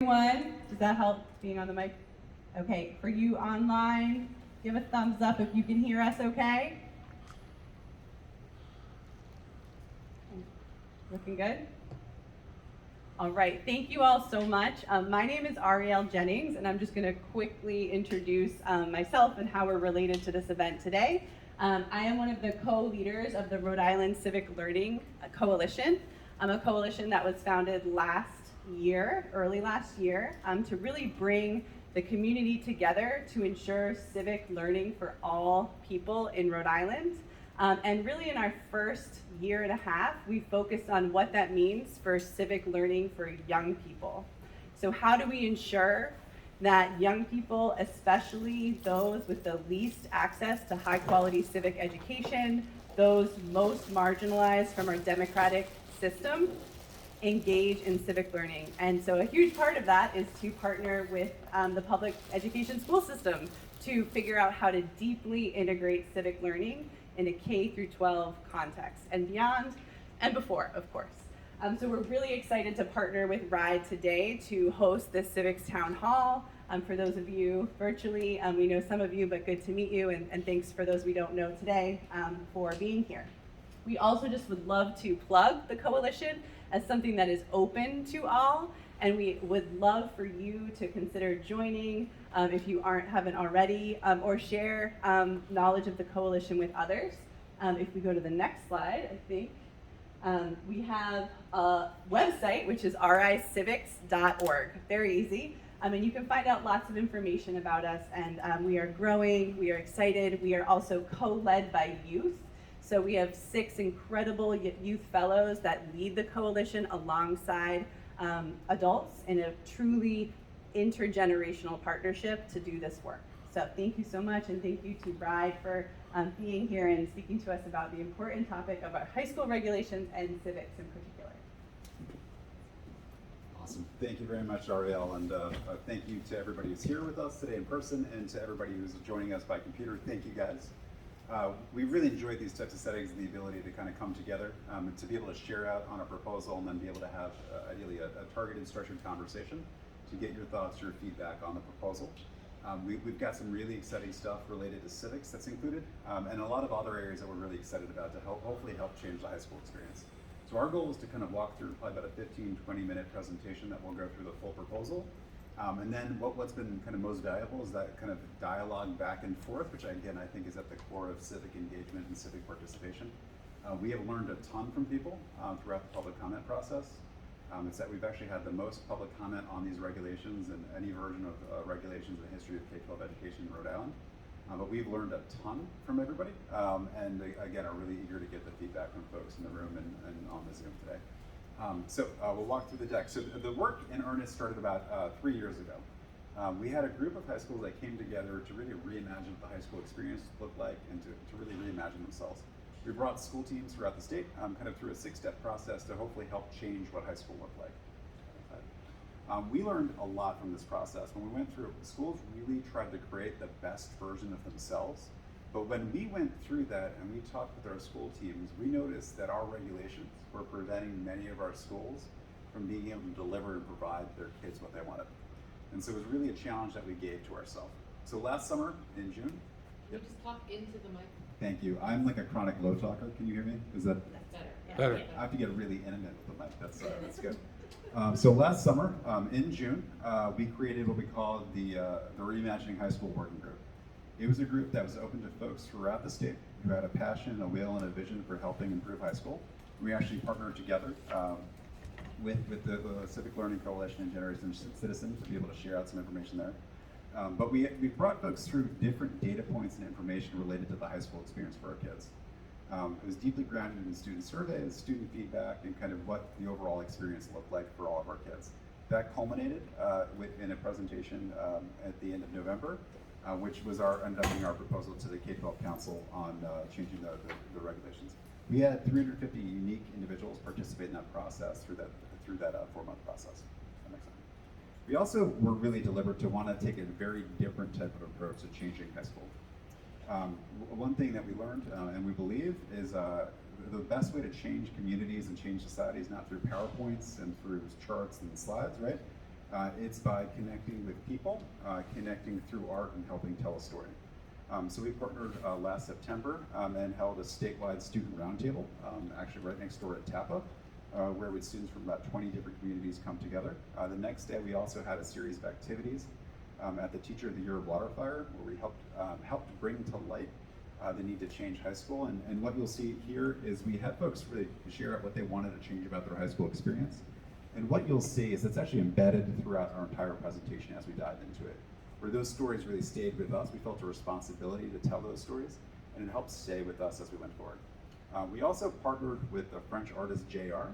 Everyone, does that help being on the mic? Okay, for you online, give a thumbs up if you can hear us okay. Looking good? All right, thank you all so much. My name is Arielle Jennings, and I'm just going to quickly introduce myself and how we're related to this event today. I am one of the co-leaders of the Rhode Island Civic Learning Coalition. I'm a coalition that was founded early last year, to really bring the community together to ensure civic learning for all people in Rhode Island. And really in our first year and a half, we focused on what that means for civic learning for young people. So how do we ensure that young people, especially those with the least access to high quality civic education, those most marginalized from our democratic system, engage in civic learning? And so a huge part of that is to partner with the public education school system to figure out how to deeply integrate civic learning in a K through 12 context and beyond and before, of course. So we're really excited to partner with RIDE today to host this Civics Town Hall. For those of you virtually, we know some of you, but good to meet you, and thanks for those we don't know today for being here. We also just would love to plug the coalition as something that is open to all, and we would love for you to consider joining if you haven't already, or share knowledge of the coalition with others. If we go to the next slide, I think we have a website, which is ricivics.org. Very easy. And you can find out lots of information about us, and we are growing, we are excited. We are also co-led by youth. So we have 6 incredible youth fellows that lead the coalition alongside adults in a truly intergenerational partnership to do this work. So thank you so much, and thank you to RIDE for being here and speaking to us about the important topic of our high school regulations and civics in particular. Awesome. Thank you very much, Arielle, and thank you to everybody who's here with us today in person, and to everybody who's joining us by computer. Thank you, guys. We really enjoyed these types of settings and the ability to kind of come together, to be able to share out on a proposal, and then be able to have ideally a targeted, structured conversation to get your thoughts, your feedback on the proposal. We've got some really exciting stuff related to civics that's included, and a lot of other areas that we're really excited about to hopefully help change the high school experience. So our goal is to kind of walk through probably about a 15-20 minute presentation that will go through the full proposal. And then what's been kind of most valuable is that kind of dialogue back and forth, which again, I think is at the core of civic engagement and civic participation. We have learned a ton from people throughout the public comment process. It's that we've actually had the most public comment on these regulations and any version of regulations in the history of K-12 education in Rhode Island. But we've learned a ton from everybody, and again, are really eager to get the feedback from folks in the room and on the Zoom today. So we'll walk through the deck. So the work in earnest started about 3 years ago. We had a group of high schools that came together to really reimagine what the high school experience looked like, and to really reimagine themselves. We brought school teams throughout the state, kind of through a 6-step process to hopefully help change what high school looked like. We learned a lot from this process. When we went through it, schools really tried to create the best version of themselves. But when we went through that and we talked with our school teams, we noticed that our regulations were preventing many of our schools from being able to deliver and provide their kids what they wanted. And so it was really a challenge that we gave to ourselves. So last summer in June. Yep. Just talk into the mic. Thank you. I'm like a chronic low talker. Can you hear me? Is that Better. I have to get really intimate with the mic. That's good. So last summer, in June, we created what we called the Rematching High School Working Group. It was a group that was open to folks throughout the state who had a passion, a will, and a vision for helping improve high school. We actually partnered together with the Civic Learning Coalition and Generation Citizens to be able to share out some information there. But we brought folks through different data points and information related to the high school experience for our kids. It was deeply grounded in student surveys, student feedback, and kind of what the overall experience looked like for all of our kids. That culminated in a presentation at the end of November, which was ended up being our proposal to the K-12 Council on changing the regulations. We had 350 unique individuals participate in that process through that 4-month process. That makes sense. We also were really deliberate to want to take a very different type of approach to changing high school. One thing that we learned and we believe is the best way to change communities and change society is not through PowerPoints and through charts and slides, right? It's by connecting with people, connecting through art, and helping tell a story. So we partnered last September and held a statewide student roundtable, actually right next door at TAPA, where with students from about 20 different communities come together. The next day we also had a series of activities at the Teacher of the Year Waterfire, where we helped bring to light the need to change high school. And what you'll see here is we had folks really share out what they wanted to change about their high school experience. And what you'll see is it's actually embedded throughout our entire presentation as we dive into it. Where those stories really stayed with us, we felt a responsibility to tell those stories, and it helped stay with us as we went forward. We also partnered with the French artist JR.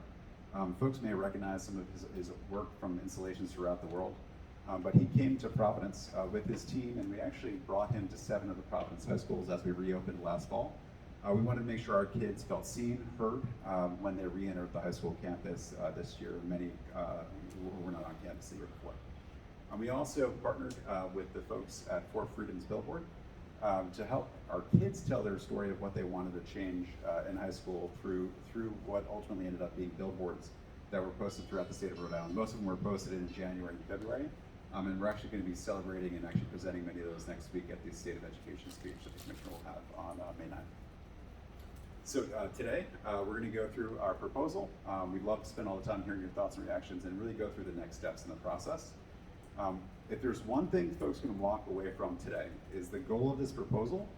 Folks may recognize some of his work from installations throughout the world, but he came to Providence with his team, and we actually brought him to 7 of the Providence high schools as we reopened last fall. We wanted to make sure our kids felt seen, heard when they re-entered the high school campus this year. Many were not on campus the year before. We also partnered with the folks at Four Freedoms Billboard to help our kids tell their story of what they wanted to change in high school through what ultimately ended up being billboards that were posted throughout the state of Rhode Island. Most of them were posted in January and February, and we're actually going to be celebrating and actually presenting many of those next week at the State of Education speech that the Commissioner will have on May 9th. So today, we're going to go through our proposal. We'd love to spend all the time hearing your thoughts and reactions and really go through the next steps in the process. If there's one thing folks can walk away from today, is the goal of this proposal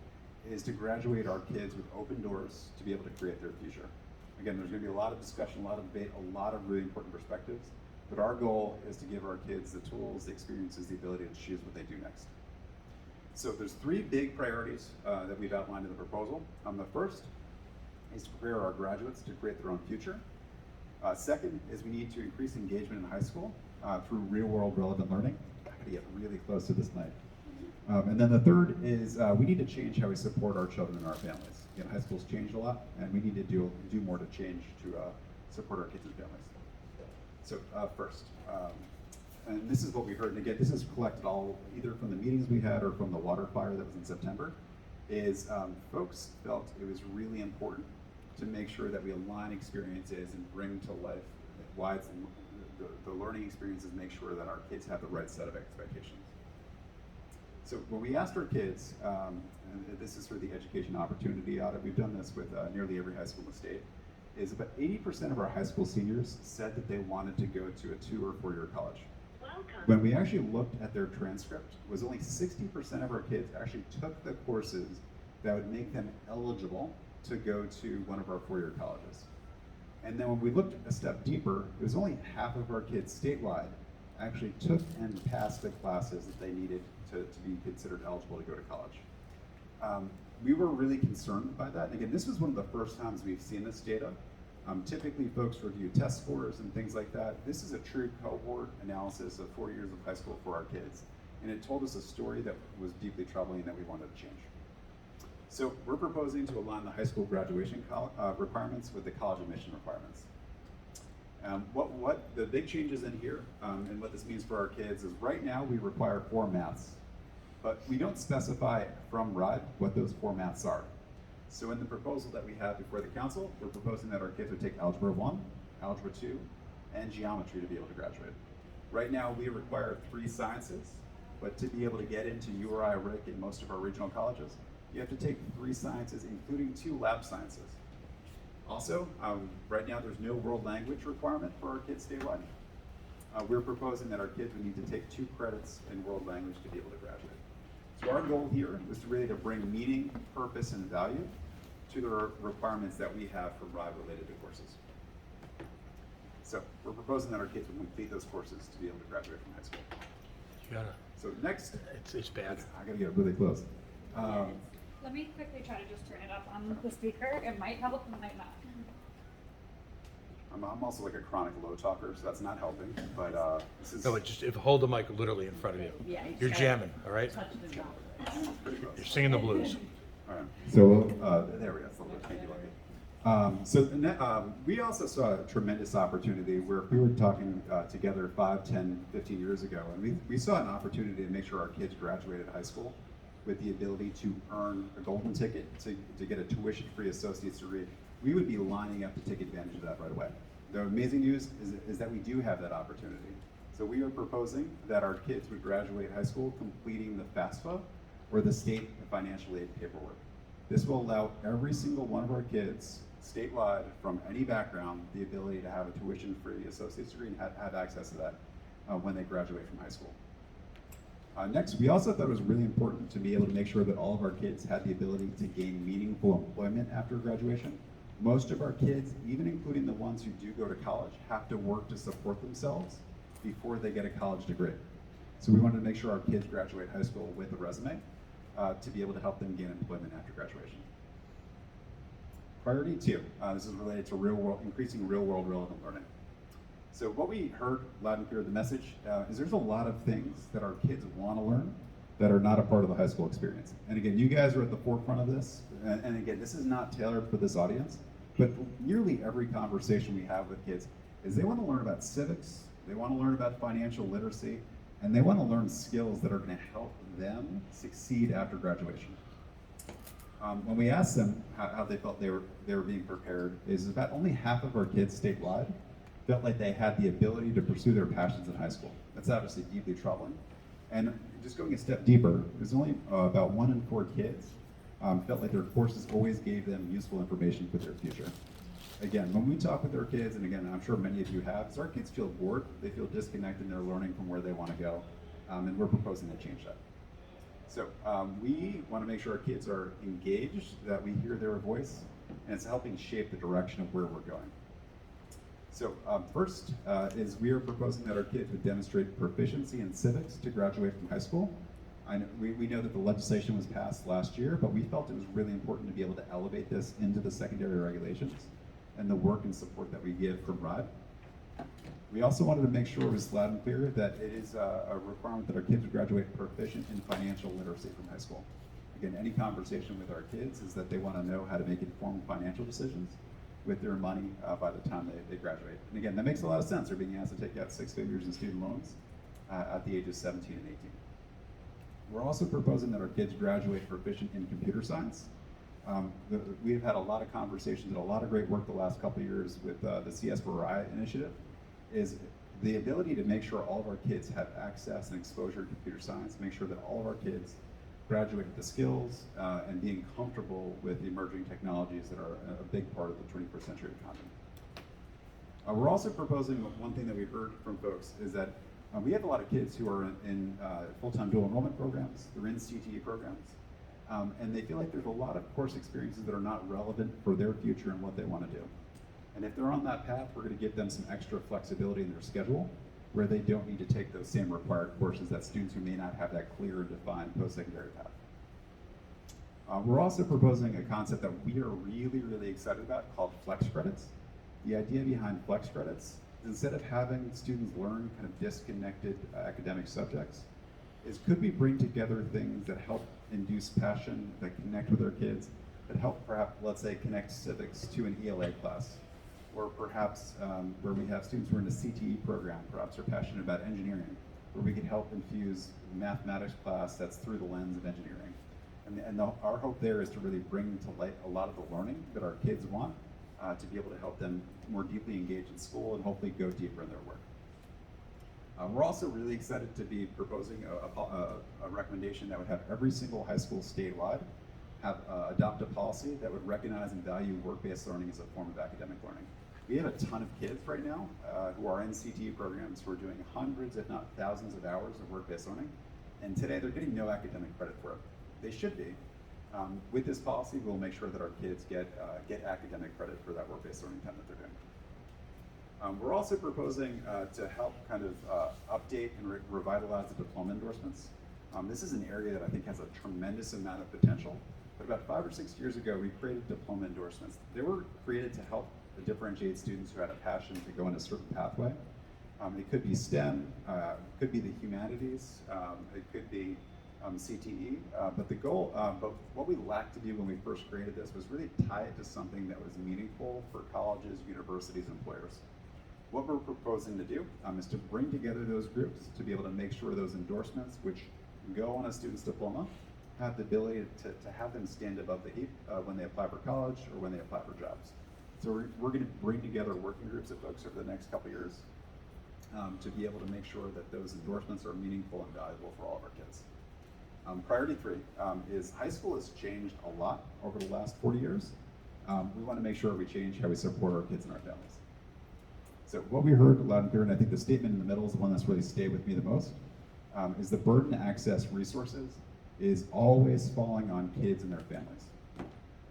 is to graduate our kids with open doors to be able to create their future. Again, there's going to be a lot of discussion, a lot of debate, a lot of really important perspectives, but our goal is to give our kids the tools, the experiences, the ability to choose what they do next. So there's 3 big priorities that we've outlined in the proposal. The first is to prepare our graduates to create their own future. Second is we need to increase engagement in high school through real-world relevant learning. I gotta get really close to this mic. And then the third is we need to change how we support our children and our families. Again, high school's changed a lot, and we need to do more to change to support our kids and families. So first, and this is what we heard, and again, this is collected all either from the meetings we had or from the water fire that was in September, is folks felt it was really important to make sure that we align experiences and bring to life why it's the learning experiences, make sure that our kids have the right set of expectations. So when we asked our kids, and this is for the education opportunity audit, we've done this with nearly every high school in the state, is about 80% of our high school seniors said that they wanted to go to a 2 or 4-year college. When we actually looked at their transcript, it was only 60% of our kids actually took the courses that would make them eligible to go to one of our 4-year colleges. And then when we looked a step deeper, it was only half of our kids statewide actually took and passed the classes that they needed to be considered eligible to go to college. We were really concerned by that. And again, this was one of the first times we've seen this data. Typically, folks review test scores and things like that. This is a true cohort analysis of 4 years of high school for our kids. And it told us a story that was deeply troubling that we wanted to change. So we're proposing to align the high school graduation requirements with the college admission requirements. What the big changes in here and what this means for our kids is right now we require 4 maths, but we don't specify from RIDE what those 4 maths are. So in the proposal that we have before the council, we're proposing that our kids would take Algebra 1, Algebra 2, and Geometry to be able to graduate. Right now we require 3 sciences, but to be able to get into URI, RIC, and most of our regional colleges, you have to take 3 sciences, including 2 lab sciences. Also, right now there's no world language requirement for our kids statewide. We're proposing that our kids would need to take 2 credits in world language to be able to graduate. So our goal here was to bring meaning, purpose, and value to the requirements that we have for RIDE related to courses. So we're proposing that our kids would complete those courses to be able to graduate from high school. You gotta. So next, It's bad. I gotta get really close. Let me quickly try to just turn it up on the speaker. It might help, it might not. I'm also like a chronic low talker, so that's not helping. But this is No, if hold the mic literally in front of you. Yeah, You're jamming, all right? touch the drop. pretty close. You're singing the blues. All right. So there we go. Thank you, Lucky. We also saw a tremendous opportunity where we were talking together 5, 10, 15 years ago, and we saw an opportunity to make sure our kids graduated high school with the ability to earn a golden ticket to get a tuition-free associate's degree. We would be lining up to take advantage of that right away. The amazing news is that we do have that opportunity. So we are proposing that our kids would graduate high school completing the FAFSA or the state financial aid paperwork. This will allow every single one of our kids statewide from any background the ability to have a tuition-free associate's degree and have access to that when they graduate from high school. Next, we also thought it was really important to be able to make sure that all of our kids had the ability to gain meaningful employment after graduation. Most of our kids, even including the ones who do go to college, have to work to support themselves before they get a college degree. So we wanted to make sure our kids graduate high school with a resume to be able to help them gain employment after graduation. Priority 2, this is related to increasing real-world relevant learning. So what we heard loud and clear, the message, is there's a lot of things that our kids want to learn that are not a part of the high school experience. And again, you guys are at the forefront of this. And again, this is not tailored for this audience, but nearly every conversation we have with kids is they want to learn about civics, they want to learn about financial literacy, and they want to learn skills that are going to help them succeed after graduation. When we asked them how they felt they were being prepared, is about only half of our kids statewide felt like they had the ability to pursue their passions in high school. That's obviously deeply troubling. And just going a step deeper, there's only about 1 in 4 kids felt like their courses always gave them useful information for their future. Again, when we talk with our kids, and again, I'm sure many of you have, is our kids feel bored, they feel disconnected in their learning from where they want to go, and we're proposing to change that. So we want to make sure our kids are engaged, that we hear their voice, and it's helping shape the direction of where we're going. So first is we are proposing that our kids would demonstrate proficiency in civics to graduate from high school. We know that the legislation was passed last year, but we felt it was really important to be able to elevate this into the secondary regulations and the work and support that we give from RIDE. We also wanted to make sure it was loud and clear that it is a requirement that our kids would graduate proficient in financial literacy from high school. Again, any conversation with our kids is that they want to know how to make informed financial decisions with their money by the time they graduate. And again, that makes a lot of sense. They're being asked to take out 6 figures in student loans at the age of 17 and 18. We're also proposing that our kids graduate proficient in computer science. We've had a lot of conversations and a lot of great work the last couple of years with the CS for I initiative, is the ability to make sure all of our kids have access and exposure to computer science, make sure that all of our kids graduate with the skills and being comfortable with the emerging technologies that are a big part of the 21st century economy. We're also proposing one thing that we've heard from folks is that we have a lot of kids who are in full-time dual enrollment programs, they're in CTE programs, and they feel like there's a lot of course experiences that are not relevant for their future and what they want to do. And if they're on that path, we're going to give them some extra flexibility in their schedule where they don't need to take those same required courses that students who may not have that clear and defined post-secondary path. We're also proposing a concept that we are really, really excited about called flex credits. The idea behind flex credits is instead of having students learn kind of disconnected academic subjects, is could we bring together things that help induce passion, that connect with our kids, that help perhaps, let's say, connect civics to an ELA class, or perhaps where we have students who are in a CTE program, perhaps are passionate about engineering, where we could help infuse mathematics class that's through the lens of engineering. And our hope there is to really bring to light a lot of the learning that our kids want to be able to help them more deeply engage in school and hopefully go deeper in their work. We're also really excited to be proposing a recommendation that would have every single high school statewide adopt a policy that would recognize and value work-based learning as a form of academic learning. We have a ton of kids right now who are in CTE programs who are doing hundreds, if not thousands of hours of work-based learning, and today they're getting no academic credit for it. They should be. With this policy, we'll make sure that our kids get academic credit for that work-based learning time that they're doing. We're also proposing to help kind of update and revitalize the diploma endorsements. This is an area that I think has a tremendous amount of potential. But about 5 or 6 years ago, we created diploma endorsements. They were created to help differentiate students who had a passion to go in a certain pathway. It could be STEM, it could be the humanities, it could be CTE, but the goal, but what we lacked to do when we first created this was really tie it to something that was meaningful for colleges, universities, and employers. What we're proposing to do is to bring together those groups to be able to make sure those endorsements, which go on a student's diploma, have the ability to have them stand above the heap when they apply for college or when they apply for jobs. So we're going to bring together working groups of folks over the next couple of years to be able to make sure that those endorsements are meaningful and valuable for all of our kids. Priority 3 is high school has changed a lot over the last 40 years. We want to make sure we change how we support our kids and our families. So what we heard loud and clear, and I think the statement in the middle is the one that's really stayed with me the most, is the burden to access resources is always falling on kids and their families.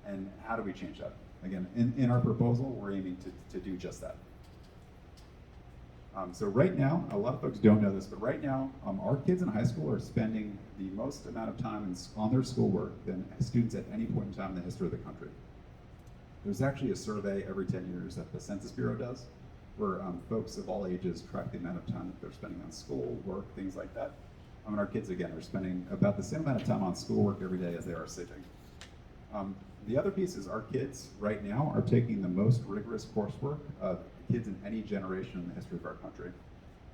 And how do we change that? Again, in our proposal, we're aiming to do just that. So right now, a lot of folks don't know this, but right now, our kids in high school are spending the most amount of time on their schoolwork than students at any point in time in the history of the country. There's actually a survey every 10 years that the Census Bureau does, where folks of all ages track the amount of time that they're spending on school, work, things like that. And our kids, again, are spending about the same amount of time on schoolwork every day as they are sleeping. The other piece is our kids right now are taking the most rigorous coursework of kids in any generation in the history of our country.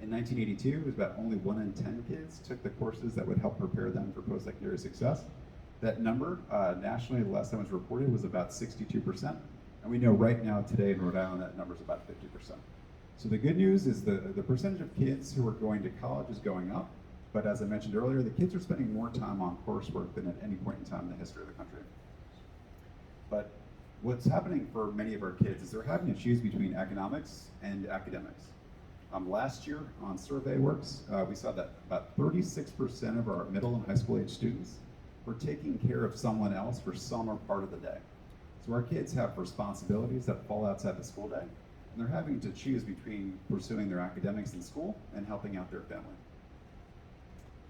In 1982, it was about only 1 in 10 kids took the courses that would help prepare them for post-secondary success. That number, nationally, the last time it was reported, was about 62%. And we know right now, today in Rhode Island, that number is about 50%. So the good news is the percentage of kids who are going to college is going up. But as I mentioned earlier, the kids are spending more time on coursework than at any point in time in the history of the country. But what's happening for many of our kids is they're having to choose between economics and academics. Last year on SurveyWorks, we saw that about 36% of our middle and high school age students were taking care of someone else for some or part of the day. So our kids have responsibilities that fall outside the school day, and they're having to choose between pursuing their academics in school and helping out their family.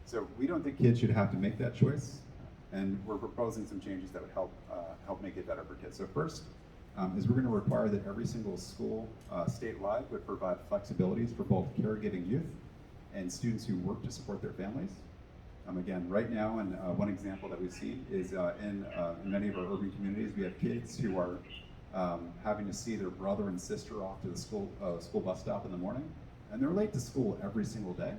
So we don't think kids should have to make that choice, and we're proposing some changes that would help make it better for kids. So first is we're going to require that every single school statewide would provide flexibilities for both caregiving youth and students who work to support their families. Again, right now, and one example that we've seen is in many of our urban communities, we have kids who are having to see their brother and sister off to the school bus stop in the morning, and they're late to school every single day.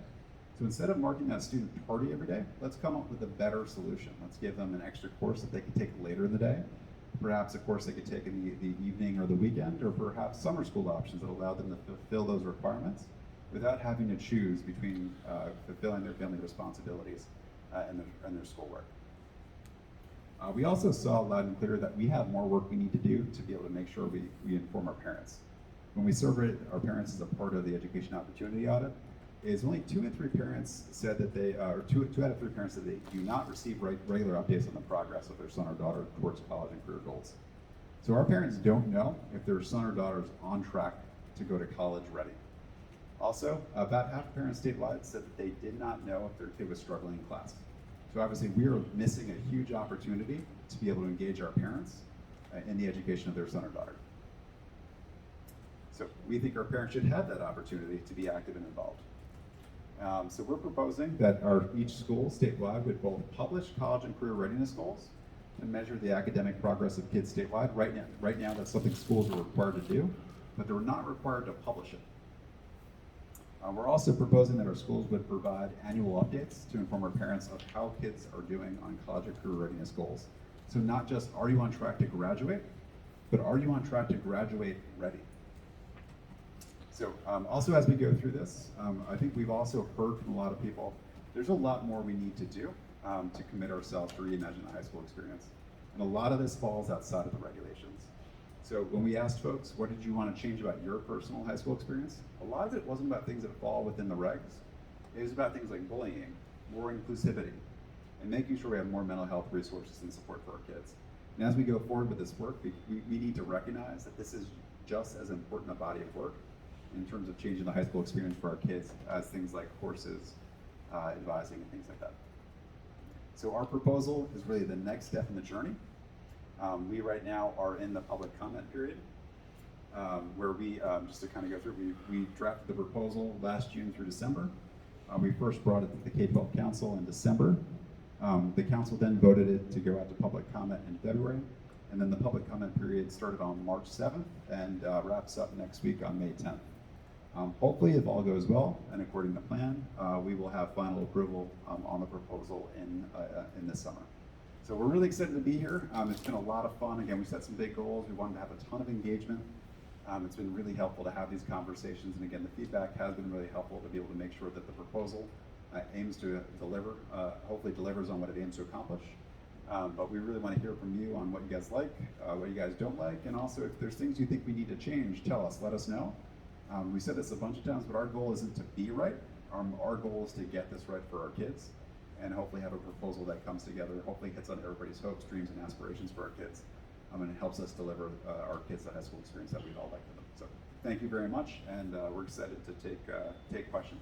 So instead of marking that student tardy every day, let's come up with a better solution. Let's give them an extra course that they can take later in the day, perhaps a course they could take in the evening or the weekend, or perhaps summer school options that allow them to fulfill those requirements without having to choose between fulfilling their family responsibilities and their schoolwork. We also saw loud and clear that we have more work we need to do to be able to make sure we inform our parents. When we surveyed our parents as a part of the education opportunity audit, is only 2 in 3 parents said that they, or two out of 3 parents said they do not receive regular updates on the progress of their son or daughter towards college and career goals. So our parents don't know if their son or daughter is on track to go to college ready. Also, about half of parents statewide said that they did not know if their kid was struggling in class. So obviously we are missing a huge opportunity to be able to engage our parents in the education of their son or daughter. So we think our parents should have that opportunity to be active and involved. So we're proposing that each school statewide would both publish college and career readiness goals and measure the academic progress of kids statewide. Right now that's something schools are required to do, but they're not required to publish it. We're also proposing that our schools would provide annual updates to inform our parents of how kids are doing on college or career readiness goals. So not just are you on track to graduate, but are you on track to graduate ready? So also as we go through this, I think we've also heard from a lot of people, there's a lot more we need to do to commit ourselves to reimagine the high school experience. And a lot of this falls outside of the regulations. So when we asked folks, what did you want to change about your personal high school experience? A lot of it wasn't about things that fall within the regs. It was about things like bullying, more inclusivity, and making sure we have more mental health resources and support for our kids. And as we go forward with this work, we need to recognize that this is just as important a body of work in terms of changing the high school experience for our kids as things like courses, advising, and things like that. So our proposal is really the next step in the journey. We right now are in the public comment period, where we, just to kind of go through, we drafted the proposal last June through December. We first brought it to the K-12 Council in December. The council then voted it to go out to public comment in February, and then the public comment period started on March 7th and wraps up next week on May 10th. Hopefully, if all goes well and according to plan, we will have final approval on the proposal in this summer. So we're really excited to be here. It's been a lot of fun. Again, we set some big goals. We wanted to have a ton of engagement. It's been really helpful to have these conversations, and again, the feedback has been really helpful to be able to make sure that the proposal aims to deliver, hopefully delivers on what it aims to accomplish. But we really want to hear from you on what you guys like, what you guys don't like, and also if there's things you think we need to change, tell us, let us know. We said this a bunch of times, but our goal isn't to be right. Our goal is to get this right for our kids, and hopefully have a proposal that comes together, hopefully hits on everybody's hopes, dreams, and aspirations for our kids. And it helps us deliver our kids the high school experience that we'd all like for them. So thank you very much, and we're excited to take questions.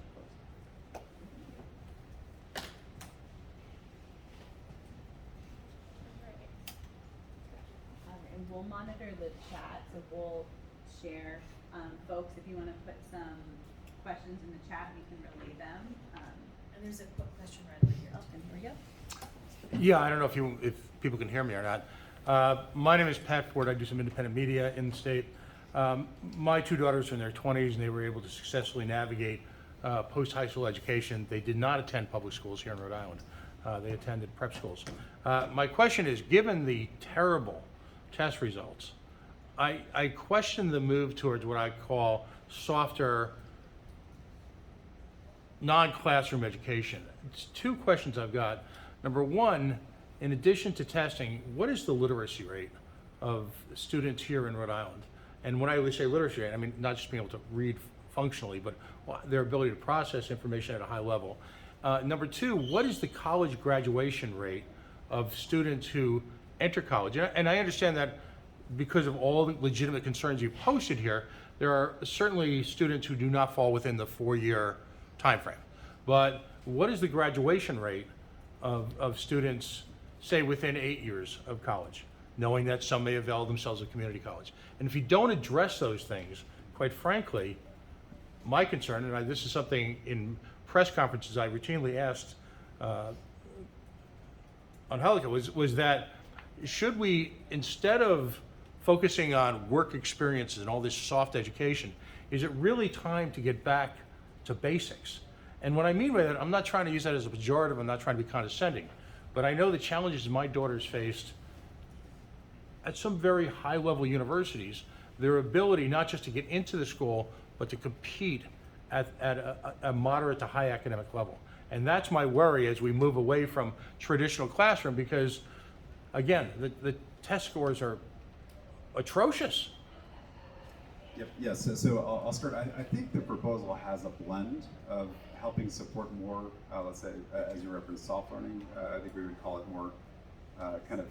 And we'll monitor the chat, so we'll share. Folks, if you want to put some questions in the chat, we can relay them. And there's a quick question right over here. Oh, and here we go. Yeah, I don't know if people can hear me or not. My name is Pat Ford. I do some independent media in the state. My two daughters are in their 20s, and they were able to successfully navigate post-high school education. They did not attend public schools here in Rhode Island. They attended prep schools. My question is, given the terrible test results, I question the move towards what I call softer, non-classroom education. It's two questions I've got. Number one, in addition to testing, what is the literacy rate of students here in Rhode Island? And when I say literacy rate, I mean not just being able to read functionally, but their ability to process information at a high level. Number two, what is the college graduation rate of students who enter college? And I understand that because of all the legitimate concerns you posted here, there are certainly students who do not fall within the 4-year time frame. But what is the graduation rate of students, say, within 8 years of college, knowing that some may avail themselves of community college? And if you don't address those things, quite frankly, my concern, and this is something in press conferences I routinely asked on Helica, was that should we, instead of focusing on work experiences and all this soft education, is it really time to get back to basics? And what I mean by that, I'm not trying to use that as a pejorative, I'm not trying to be condescending, but I know the challenges my daughters faced at some very high level universities, their ability not just to get into the school, but to compete at a moderate to high academic level. And that's my worry as we move away from traditional classroom, because again, the test scores are atrocious. Yep. Yes. So I'll start. I think the proposal has a blend of helping support more, let's say, as you referenced, soft learning. I think we would call it more kind of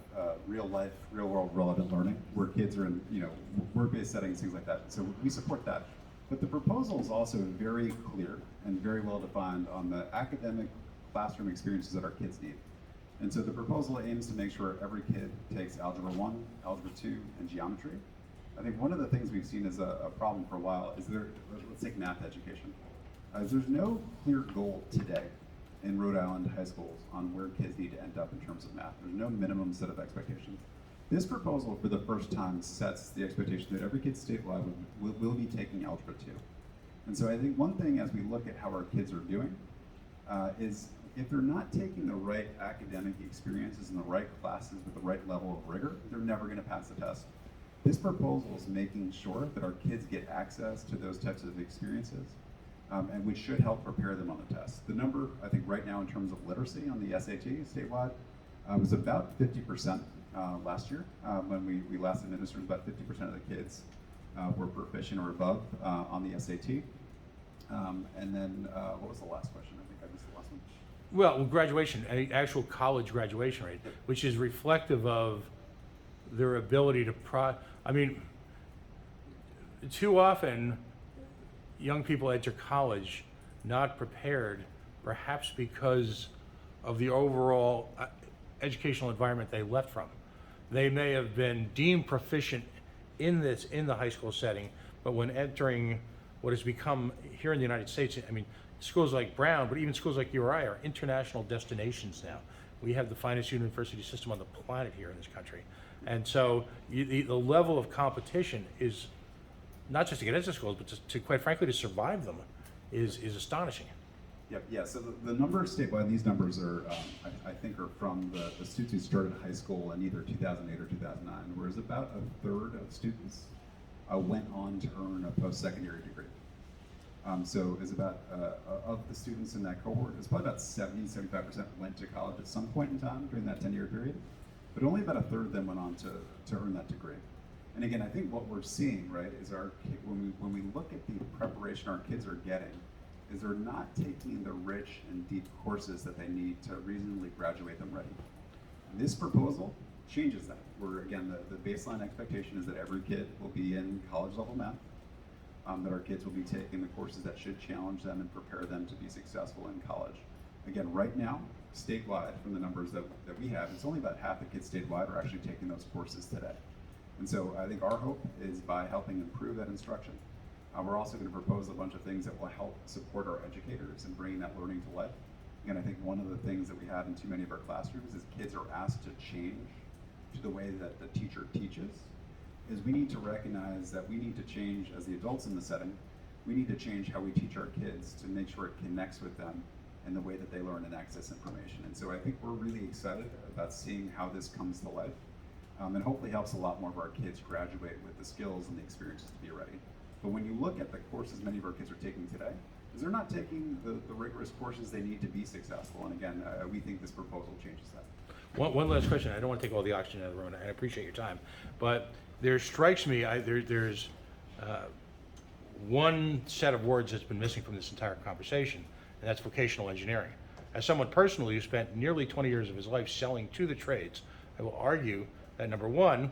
real life, real world relevant learning, where kids are in, work-based settings, things like that. So we support that. But the proposal is also very clear and very well defined on the academic classroom experiences that our kids need. And so the proposal aims to make sure every kid takes Algebra 1, Algebra 2, and geometry. I think one of the things we've seen as a problem for a while is let's take math education. There's no clear goal today in Rhode Island high schools on where kids need to end up in terms of math. There's no minimum set of expectations. This proposal, for the first time, sets the expectation that every kid statewide will be taking Algebra 2. And so I think one thing as we look at how our kids are doing is if they're not taking the right academic experiences in the right classes with the right level of rigor, they're never going to pass the test. This proposal is making sure that our kids get access to those types of experiences, and which should help prepare them on the test. The number, I think right now in terms of literacy on the SAT statewide was about 50% last year. When we last administered, about 50% of the kids were proficient or above on the SAT. And then what was the last question? I think I missed the last one. Well, graduation, actual college graduation rate, which is reflective of their ability to too often young people enter college not prepared, perhaps because of the overall educational environment they left from. They may have been deemed proficient in the high school setting, but when entering what has become here in the United States, schools like Brown, but even schools like URI are international destinations now. We have the finest university system on the planet here in this country. And so the level of competition is not just to get into schools, but to quite frankly, to survive them is astonishing. Yep. Yeah. So the numbers statewide, these numbers are, I think, are from the students who started high school in either 2008 or 2009, whereas about a third of students went on to earn a post-secondary degree. So it's about, of the students in that cohort, it's probably about 75% went to college at some point in time during that 10-year period, but only about a third of them went on to earn that degree. And again, I think what we're seeing, right, is when we look at the preparation our kids are getting, is they're not taking the rich and deep courses that they need to reasonably graduate them ready. This proposal changes that. Where again, the baseline expectation is that every kid will be in college level math, that our kids will be taking the courses that should challenge them and prepare them to be successful in college. Again, right now, statewide, from the numbers that we have, it's only about half the kids statewide are actually taking those courses today. And so I think our hope is by helping improve that instruction, we're also going to propose a bunch of things that will help support our educators in bringing that learning to life. Again, I think one of the things that we have in too many of our classrooms is kids are asked to change to the way that the teacher teaches, is we need to recognize that we need to change as the adults in the setting. We need to change how we teach our kids to make sure it connects with them in the way that they learn and access information. And so I think we're really excited about seeing how this comes to life, and hopefully helps a lot more of our kids graduate with the skills and the experiences to be ready. But when you look at the courses many of our kids are taking today, is they're not taking the rigorous courses they need to be successful. And again, we think this proposal changes that. One last question. I don't want to take all the oxygen out of the room, and I appreciate your time. But there strikes me, there's one set of words that's been missing from this entire conversation, and that's vocational engineering. As someone personally who spent nearly 20 years of his life selling to the trades, I will argue that number one,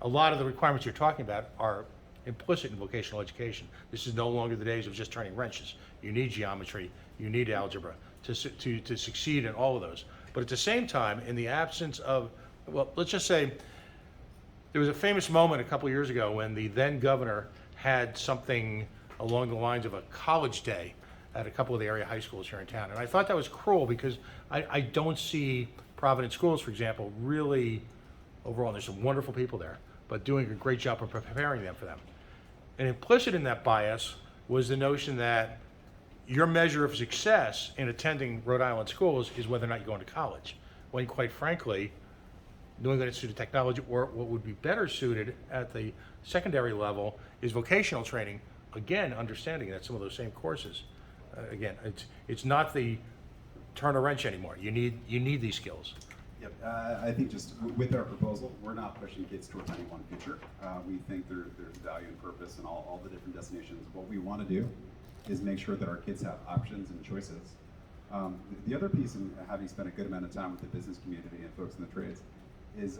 a lot of the requirements you're talking about are implicit in vocational education. This is no longer the days of just turning wrenches. You need geometry, you need algebra to succeed in all of those. But at the same time, in the absence of, well, let's just say, there was a famous moment a couple years ago when the then governor had something along the lines of a college day at a couple of the area high schools here in town. And I thought that was cruel because I don't see Providence schools, for example, really, overall, there's some wonderful people there, but doing a great job of preparing them for them. And implicit in that bias was the notion that your measure of success in attending Rhode Island schools is whether or not you're going to college. When quite frankly, New England Institute of Technology, or what would be better suited at the secondary level, is vocational training. Again, understanding that some of those same courses, again, it's not the turn a wrench anymore. You need these skills. Yep, I think just with our proposal, we're not pushing kids towards any one future. We think there's value and purpose in all the different destinations. What we want to do is make sure that our kids have options and choices. The other piece, in having spent a good amount of time with the business community and folks in the trades, is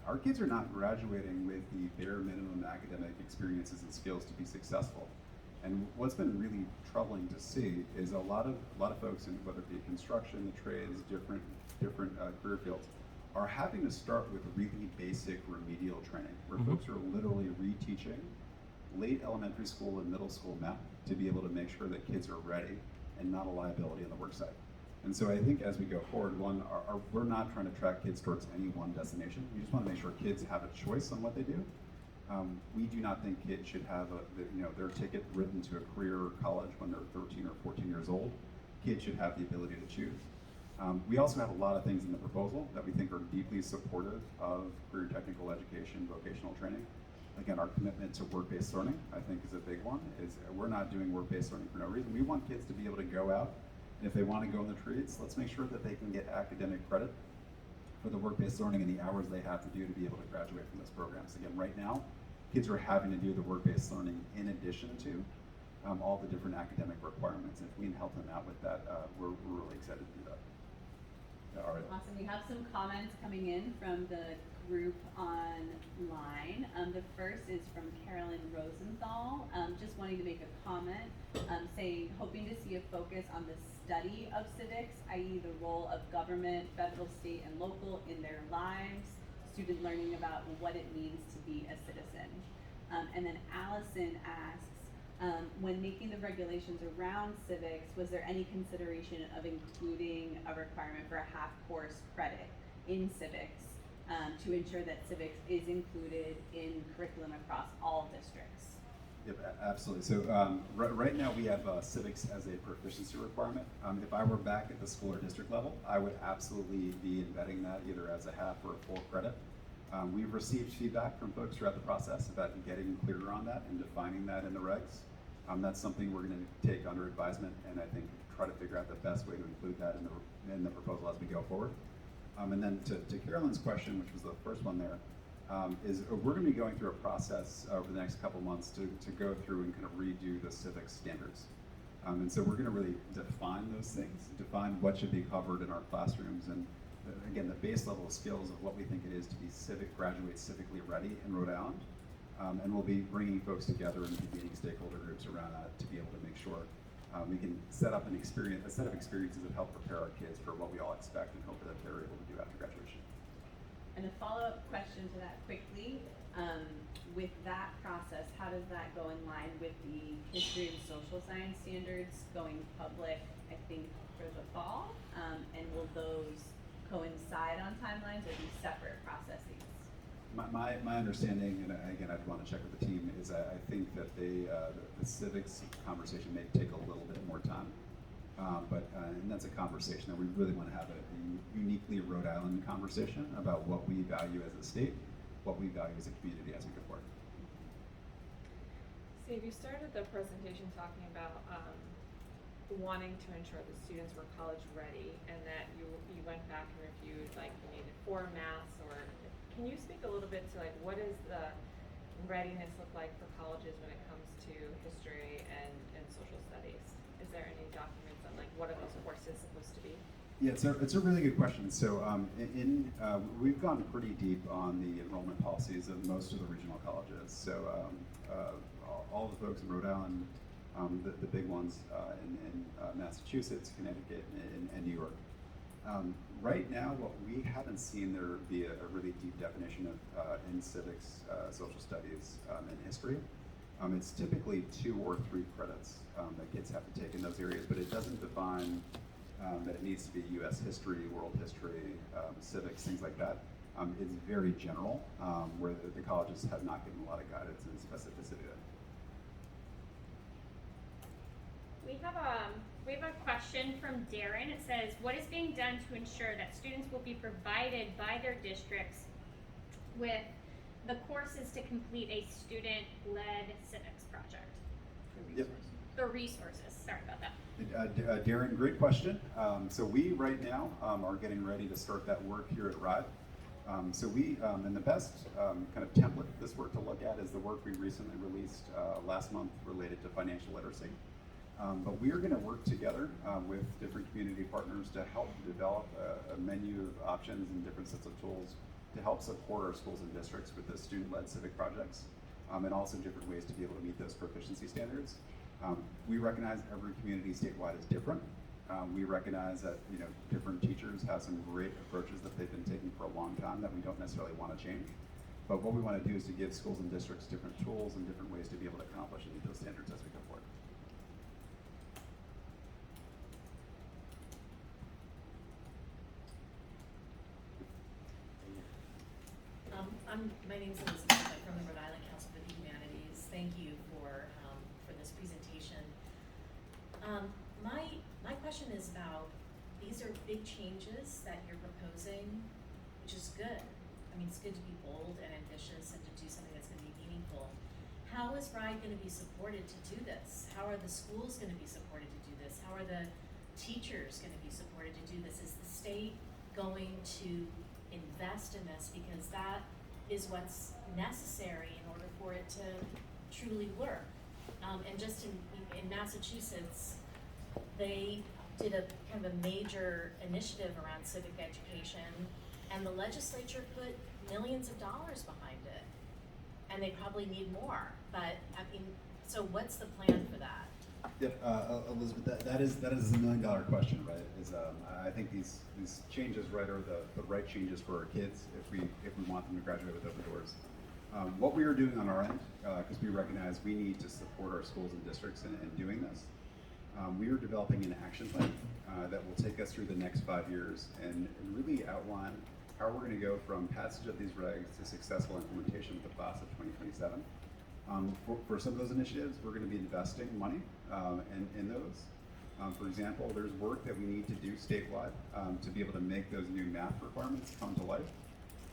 our kids are not graduating with the bare minimum academic experiences and skills to be successful. And what's been really troubling to see is a lot of folks, in whether it be construction, the trades, different career fields, are having to start with really basic remedial training, where folks are literally reteaching late elementary school and middle school math to be able to make sure that kids are ready and not a liability on the work site. And so I think as we go forward, we're not trying to track kids towards any one destination. We just want to make sure kids have a choice on what they do. We do not think kids should have their ticket written to a career or college when they're 13 or 14 years old. Kids should have the ability to choose. We also have a lot of things in the proposal that we think are deeply supportive of career technical education, vocational training. Again, our commitment to work-based learning, I think, is a big one. We're not doing work-based learning for no reason. We want kids to be able to go out, and if they want to go in the trades, let's make sure that they can get academic credit for the work-based learning and the hours they have to do to be able to graduate from those programs. Again, right now, kids are having to do the work-based learning in addition to all the different academic requirements. If we can help them out with that, we're really excited to do that. All right. Awesome. We have some comments coming in from the group online. The first is from Carolyn Rosenthal, just wanting to make a comment, saying, hoping to see a focus on the study of civics, i.e. the role of government, federal, state, and local in their lives, student learning about what it means to be a citizen. And then Allison asks, when making the regulations around civics, was there any consideration of including a requirement for a half course credit in civics to ensure that civics is included in curriculum across all districts? Yep, absolutely. So right now we have civics as a proficiency requirement. If I were back at the school or district level, I would absolutely be embedding that either as a half or a full credit. We've received feedback from folks throughout the process about getting clearer on that and defining that in the regs. That's something we're going to take under advisement, and I think try to figure out the best way to include that in the proposal as we go forward. And then to Carolyn's question, which was the first one there, is we're going to be going through a process over the next couple months to go through and kind of redo the Civics standards. And so we're going to really define those things, define what should be covered in our classrooms, and again, the base level of skills of what we think it is to be graduate civically ready in Rhode Island. And we'll be bringing folks together and convening stakeholder groups around that to be able to make sure we can set up a set of experiences that help prepare our kids for what we all expect and hope that they're able to do after graduation. And a follow-up question to that quickly, with that process, how does that go in line with the history and social science standards going public, I think, for the fall? And will those coincide on timelines or be separate processes? My understanding, and again, I'd want to check with the team, is I think that the civics conversation may take a little bit more time. And that's a conversation that we really want to have a uniquely Rhode Island conversation about what we value as a state, what we value as a community as we go forward. Steve, you started the presentation talking about wanting to ensure the students were college ready, and that you went back and reviewed, like, you needed 4 maths, or can you speak a little bit to, like, what does the readiness look like for colleges when it comes to history and social studies? Is there any documents on, like, what are those courses supposed to be? Yeah, it's a really good question. So we've gone pretty deep on the enrollment policies of most of the regional colleges. So all the folks in Rhode Island, the big ones in Massachusetts, Connecticut, and New York. Right now, what we haven't seen there be a really deep definition of in civics, social studies, and history. It's typically 2 or 3 credits that kids have to take in those areas, but it doesn't define that it needs to be U.S. history, world history, civics, things like that. It's very general, where the colleges have not given a lot of guidance and specificity there. We have a question from Darren. It says, what is being done to ensure that students will be provided by their districts with the courses to complete a student-led civics project? Yep. The resources, sorry about that. Darren, great question. So we right now are getting ready to start that work here at RIDE. So we, and the best kind of template for this work to look at is the work we recently released last month related to financial literacy. But we are going to work together with different community partners to help develop a menu of options and different sets of tools to help support our schools and districts with the student-led civic projects, and also different ways to be able to meet those proficiency standards. We recognize every community statewide is different. We recognize that different teachers have some great approaches that they've been taking for a long time that we don't necessarily want to change. But what we want to do is to give schools and districts different tools and different ways to be able to accomplish and meet those standards as we go forward. My name is Elizabeth. I'm from the Rhode Island Council for the Humanities. Thank you for this presentation. My question is about, these are big changes that you're proposing, which is good. I mean, it's good to be bold and ambitious and to do something that's going to be meaningful. How is RIDE going to be supported to do this? How are the schools going to be supported to do this? How are the teachers going to be supported to do this? Is the state going to invest in this, because that is what's necessary in order for it to truly work? And just in Massachusetts, they did a kind of a major initiative around civic education, and the legislature put millions of dollars behind it, and they probably need more. But I mean, so what's the plan for that? Yep, Elizabeth, that is a $1 million question, right? I think these changes, right, are the right changes for our kids if we want them to graduate with open doors. What we are doing on our end, because we recognize we need to support our schools and districts in doing this, we are developing an action plan that will take us through the next 5 years and really outline how we're going to go from passage of these regs to successful implementation with the class of 2027. For some of those initiatives, we're going to be investing money in those. For example, there's work that we need to do statewide to be able to make those new math requirements come to life.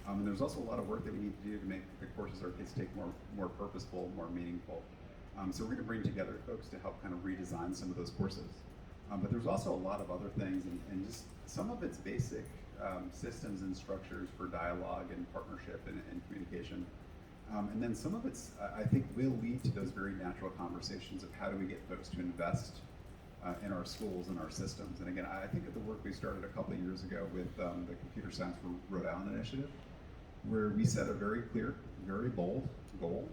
And there's also a lot of work that we need to do to make the courses our kids take more purposeful, more meaningful. So we're going to bring together folks to help kind of redesign some of those courses. But there's also a lot of other things, and just some of it's basic systems and structures for dialogue and partnership and communication. And then some of it's, I think, will lead to those very natural conversations of how do we get folks to invest in our schools and our systems. And again, I think of the work we started a couple of years ago with the Computer Science for Rhode Island initiative, where we set a very clear, very bold goal,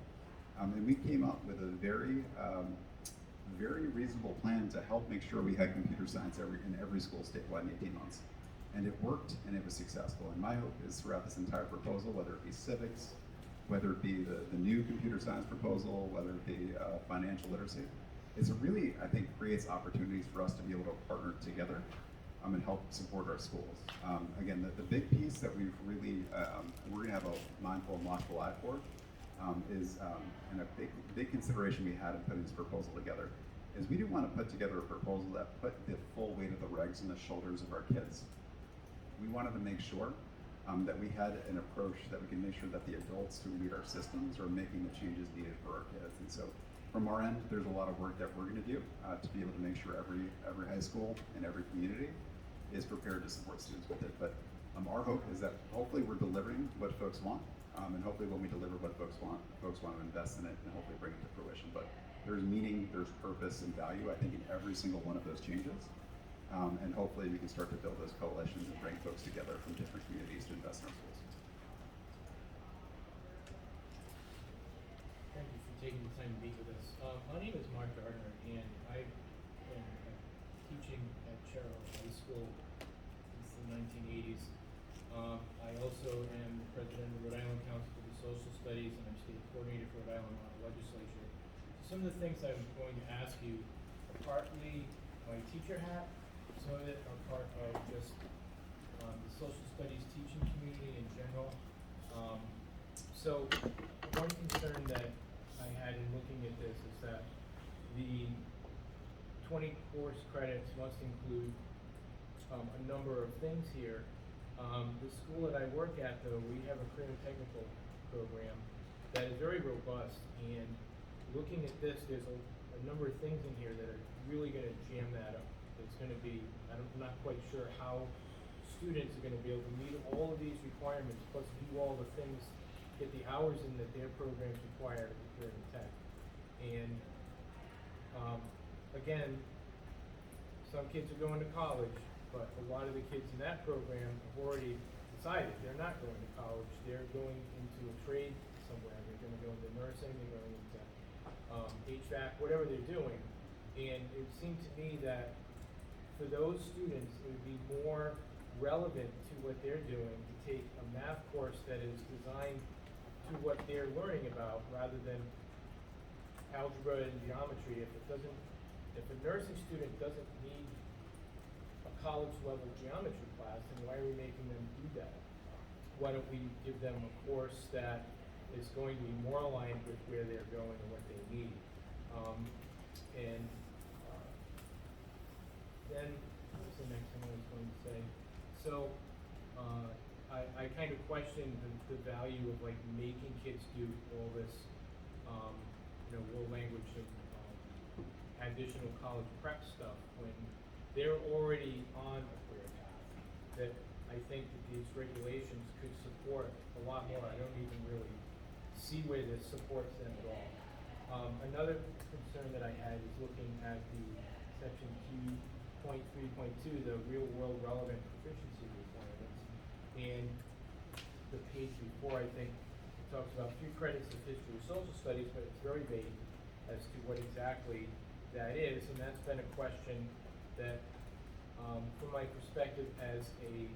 and we came up with a very reasonable plan to help make sure we had computer science in every school statewide in 18 months. And it worked, and it was successful. And my hope is throughout this entire proposal, whether it be civics, whether it be the new computer science proposal, whether it be financial literacy, is it really, I think, creates opportunities for us to be able to partner together and help support our schools. Again, the big piece that we've really, we're gonna have a mindful and watchful eye for is, and a big consideration we had in putting this proposal together, is we didn't want to put together a proposal that put the full weight of the regs on the shoulders of our kids. We wanted to make sure that we had an approach that we can make sure that the adults who lead our systems are making the changes needed for our kids. And so from our end, there's a lot of work that we're going to do to be able to make sure every high school and every community is prepared to support students with it. But our hope is that hopefully we're delivering what folks want, and hopefully when we deliver what folks want to invest in it and hopefully bring it to fruition. But there's meaning, there's purpose and value, I think, in every single one of those changes. And hopefully we can start to build those coalitions and bring folks together from different communities to invest in our schools. Thank you for taking the time to meet with us. My name is Mark Gardner, and I've been teaching at Cherrill High School since the 1980s. I also am the president of the Rhode Island Council for the Social Studies, and I'm state coordinator for Rhode Island Legislature. Some of the things I'm going to ask you are partly my teacher hat, some of it are part of just the social studies teaching community in general. So one concern that I had in looking at this is that the 20 course credits must include a number of things here. The school that I work at, though, we have a career technical program that is very robust, and looking at this, there's a number of things in here that are really going to jam that up. It's going to be, I'm not quite sure how students are going to be able to meet all of these requirements, plus do all the things, get the hours in that their programs require during tech. And again, some kids are going to college, but a lot of the kids in that program have already decided they're not going to college. They're going into a trade somewhere. They're going to go into nursing, they're going into HVAC, whatever they're doing. And it seemed to me that for those students, it would be more relevant to what they're doing to take a math course that is designed to what they're learning about rather than algebra and geometry. If a nursing student doesn't need a college level geometry class, then why are we making them do that? Why don't we give them a course that is going to be more aligned with where they're going and what they need? Then, what was the next thing I was going to say? So, I kind of question the value of like making kids do all this, world language and additional college prep stuff when they're already on a career path. That I think that these regulations could support a lot more. I don't even really see where this supports them at all. Another concern that I had is looking at the section 2.3.2, the real world relevant proficiency requirements. And the page before, I think, talks about 3 credits of history or social studies, but it's very vague as to what exactly that is. And that's been a question that, from my perspective as a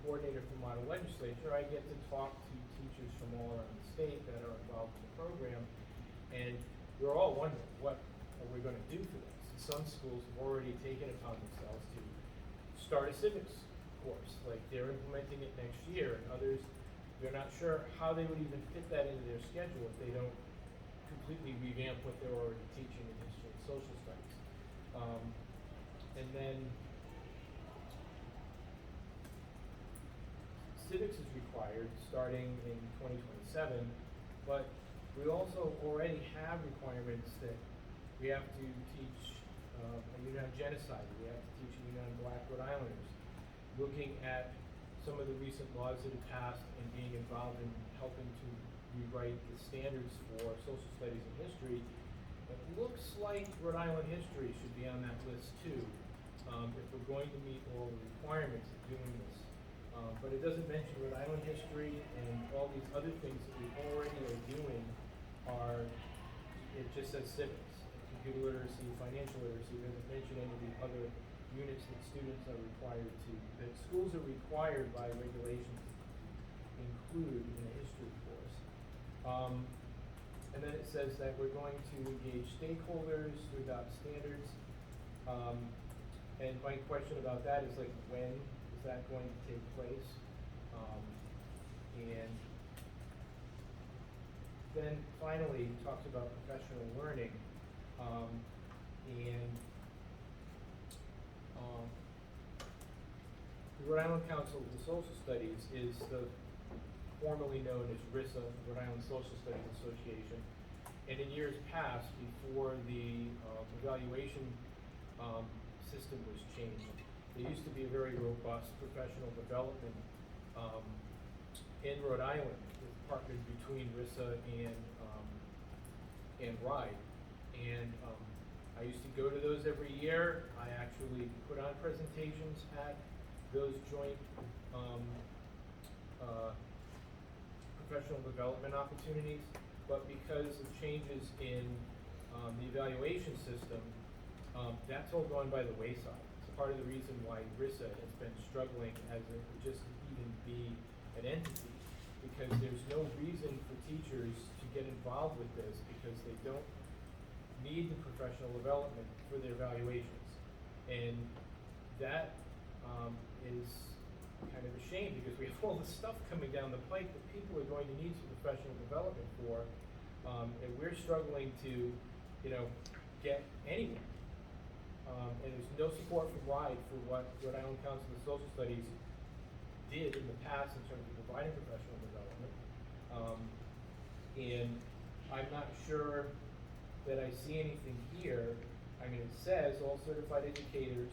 coordinator for Model Legislature, I get to talk to teachers from all around the state that are involved in the program, and we're all wondering, what are we going to do for this? And some schools have already taken it upon themselves to start a civics course, like they're implementing it next year, and others, they're not sure how they would even fit that into their schedule if they don't completely revamp what they're already teaching in history and social studies. And then Civics is required starting in 2027, but we also already have requirements that we have to teach a unit on genocide, we have to teach a unit on Black Rhode Islanders. Looking at some of the recent laws that have passed and being involved in helping to rewrite the standards for social studies and history, it looks like Rhode Island history should be on that list too, if we're going to meet all the requirements of doing this. But it doesn't mention Rhode Island history, and all these other things that we already are doing are, it just says civics, computer literacy, financial literacy. It doesn't mention any of the other units that students are required to, that schools are required by regulations to include in a history course. And then it says that we're going to engage stakeholders to adopt standards. And my question about that is like, when is that going to take place? And then finally, it talks about professional learning. The Rhode Island Council of the Social Studies is the formerly known as RISA, Rhode Island Social Studies Association. And in years past, before the evaluation system was changed, there used to be a very robust professional development in Rhode Island, partnered between RISA and RIDE. And I used to go to those every year. I actually put on presentations at those joint professional development opportunities, but because of changes in the evaluation system, that's all gone by the wayside. It's part of the reason why RISA has been struggling as a, just to even be an entity, because there's no reason for teachers to get involved with this because they don't need the professional development for their evaluations. And that is kind of a shame because we have all this stuff coming down the pike that people are going to need some professional development for, and we're struggling to, get anywhere. And there's no support from RIDE for what Rhode Island Council of Social Studies did in the past in terms of providing professional development. And I'm not sure that I see anything here. I mean, it says all certified educators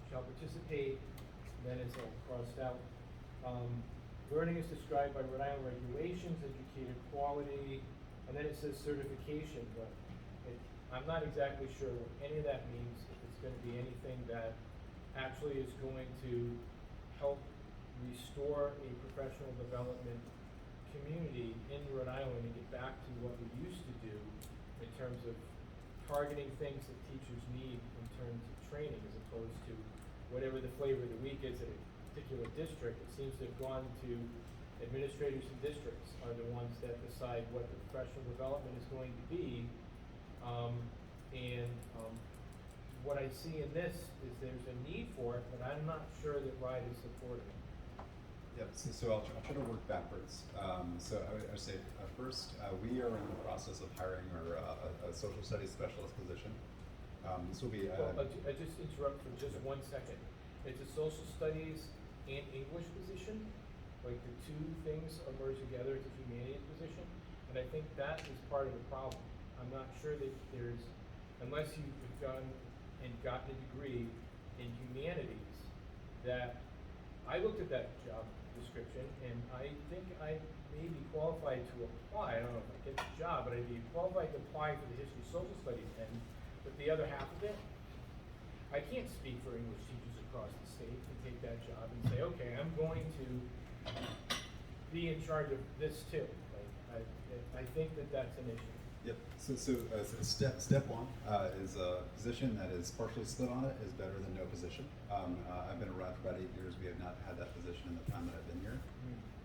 shall participate, then it's all crossed out. Learning is described by Rhode Island regulations, educator quality, and then it says certification, but I'm not exactly sure what any of that means, if it's going to be anything that actually is going to help restore a professional development community in Rhode Island and get back to what we used to do in terms of targeting things that teachers need in terms of training, as opposed to whatever the flavor of the week is at a particular district. It seems to have gone to administrators and districts are the ones that decide what the professional development is going to be. What I see in this is there's a need for it, but I'm not sure that RIDE is supporting it. Yep, so I'll try to work backwards. So I would say first, we are in the process of hiring a social studies specialist position. This will be. I just interrupt for just 1 second. It's a social studies and English position, like the two things are merged together to humanities position, and I think that is part of the problem. I'm not sure that there's, unless you've gone and gotten a degree in humanities, that I looked at that job description and I think I may be qualified to apply. I don't know if I get the job, but I'd be qualified to apply for the history social studies end. But the other half of it, I can't speak for English teachers across the state and take that job and say, okay, I'm going to be in charge of this too. Like, I think that that's an issue. Yep. So step one is a position that is partially split on it is better than no position. I've been around for about 8 years. We have not had that position in the time that I've been here.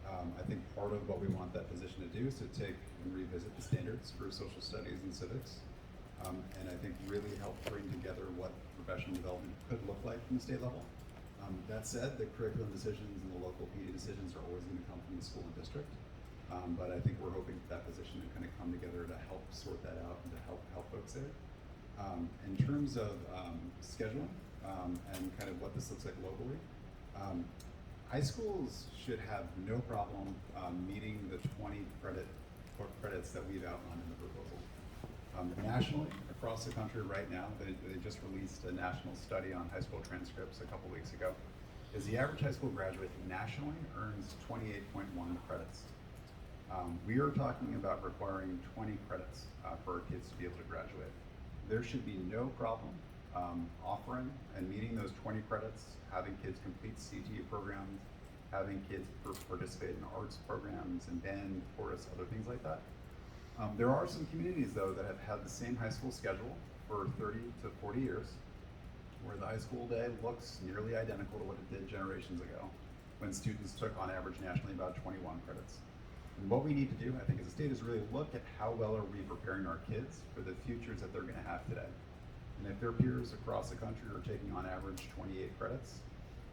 I think part of what we want that position to do is to take and revisit the standards for social studies and civics, and I think really help bring together what professional development could look like from the state level. That said, the curriculum decisions and the local PD decisions are always going to come from the school and district. But I think we're hoping that position to kind of come together to help sort that out and to help folks there. In terms of scheduling and kind of what this looks like locally, high schools should have no problem meeting the 20 credits that we've outlined in the proposal. Nationally, across the country right now, they just released a national study on high school transcripts a couple weeks ago, is the average high school graduate nationally earns 28.1 credits. We are talking about requiring 20 credits for our kids to be able to graduate. There should be no problem offering and meeting those 20 credits, having kids complete CTE programs, having kids participate in arts programs and band, chorus, other things like that. There are some communities though that have had the same high school schedule for 30 to 40 years, where the high school day looks nearly identical to what it did generations ago, when students took on average nationally about 21 credits. And what we need to do, I think, as a state is really look at how well are we preparing our kids for the futures that they're gonna have today. And if their peers across the country are taking on average 28 credits,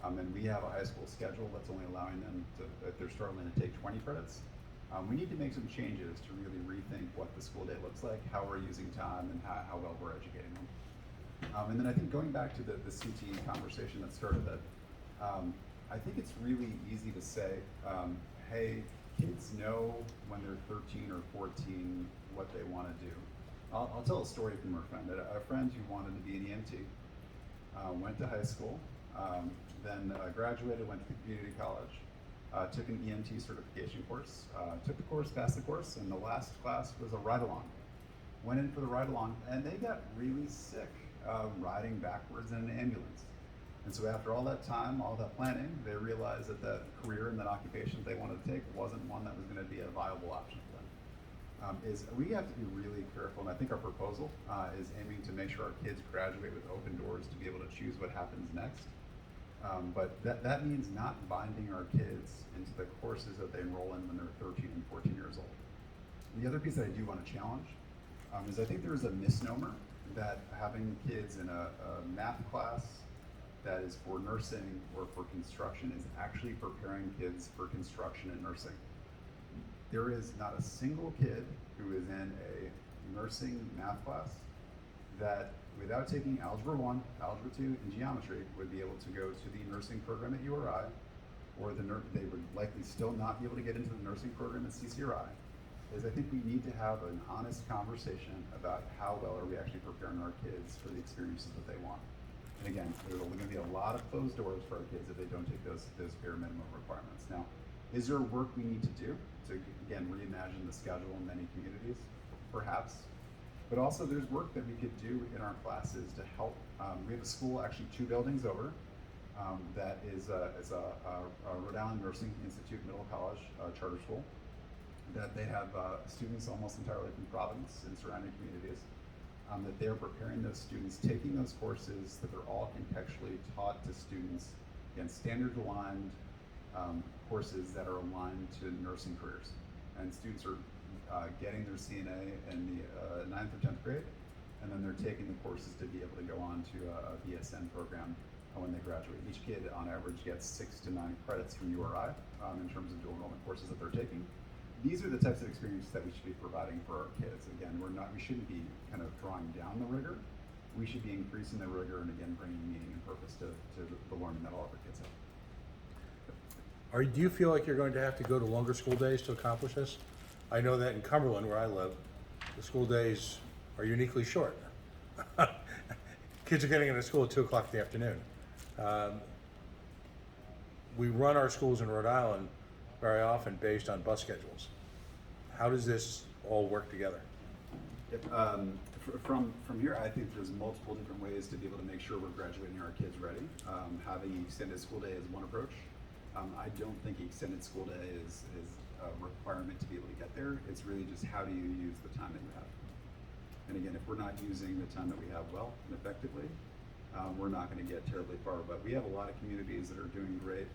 and we have a high school schedule that's only allowing them to, if they're struggling to take 20 credits, we need to make some changes to really rethink what the school day looks like, how we're using time, and how well we're educating them. And then I think going back to the CTE conversation that started that, I think it's really easy to say, hey, kids know when they're 13 or 14 what they want to do. I'll tell a story from a friend. A friend who wanted to be an EMT, went to high school, then graduated, went to community college, took an EMT certification course, took the course, passed the course, and the last class was a ride-along. Went in for the ride-along, and they got really sick riding backwards in an ambulance. And so after all that time, all that planning, they realized that that career and that occupation they wanted to take wasn't one that was going to be a viable option for them. We have to be really careful, and I think our proposal is aiming to make sure our kids graduate with open doors to be able to choose what happens next. But that means not binding our kids into the courses that they enroll in when they're 13 and 14 years old. The other piece that I do want to challenge is I think there is a misnomer that having kids in a math class that is for nursing or for construction is actually preparing kids for construction and nursing. There is not a single kid who is in a nursing math class that, without taking Algebra 1, Algebra 2, and Geometry, would be able to go to the nursing program at URI, or they would likely still not be able to get into the nursing program at CCRI. Is I think we need to have an honest conversation about how well are we actually preparing our kids for the experiences that they want. And again, there's only going to be a lot of closed doors for our kids if they don't take those bare minimum requirements. Now, is there work we need to do to, again, reimagine the schedule in many communities? Perhaps. But also there's work that we could do in our classes to help. We have a school actually 2 buildings over that is a Rhode Island Nursing Institute Middle College charter school that they have students almost entirely from Providence and surrounding communities, that they're preparing those students, taking those courses that they're all contextually taught to students, again, standard aligned courses that are aligned to nursing careers. And students are getting their CNA in the 9th or 10th grade, and then they're taking the courses to be able to go on to a BSN program when they graduate. Each kid on average gets 6 to 9 credits from URI in terms of dual enrollment courses that they're taking. These are the types of experiences that we should be providing for our kids. Again, we shouldn't be kind of drawing down the rigor. We should be increasing the rigor and again, bringing meaning and purpose to the learning that all of our kids have. Do you feel like you're going to have to go to longer school days to accomplish this? I know that in Cumberland, where I live, the school days are uniquely short. Kids are getting into school at 2 o'clock in the afternoon. We run our schools in Rhode Island very often based on bus schedules. How does this all work together? Yep. From here, I think there's multiple different ways to be able to make sure we're graduating our kids ready. Having extended school day is one approach. I don't think extended school day is a requirement to be able to get there. It's really just how do you use the time that you have. And again, if we're not using the time that we have well and effectively, we're not going to get terribly far. But we have a lot of communities that are doing great,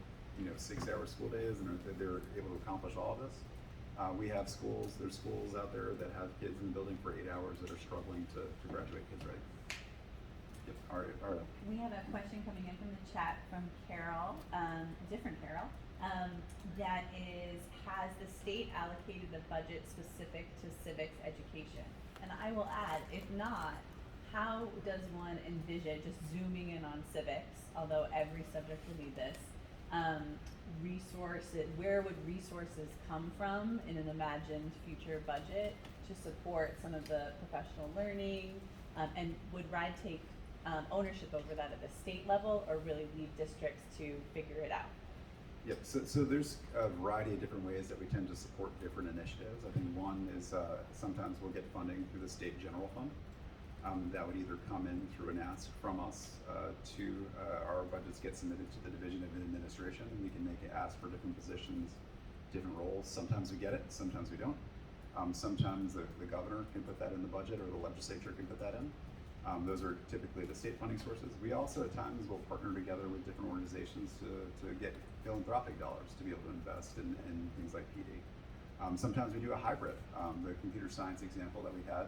6-hour school days, and they're able to accomplish all of this. We have there's schools out there that have kids in the building for 8 hours that are struggling to graduate kids ready. Yep, Arielle. We have a question coming in from the chat from Carol, different Carol, that is, has the state allocated a budget specific to civics education? And I will add, if not, how does one envision, just zooming in on civics, although every subject will need this, resources, where would resources come from in an imagined future budget to support some of the professional learning? And would RIDE take ownership over that at the state level, or really leave districts to figure it out? Yep, so there's a variety of different ways that we tend to support different initiatives. I think one is sometimes we'll get funding through the state general fund. That would either come in through an ask from us to our budgets get submitted to the Division of Administration. We can make an ask for different positions, different roles. Sometimes we get it, sometimes we don't. Sometimes the governor can put that in the budget, or the legislature can put that in. Those are typically the state funding sources. We also at times will partner together with different organizations to get philanthropic dollars to be able to invest in things like PD. Sometimes we do a hybrid. The computer science example that we had,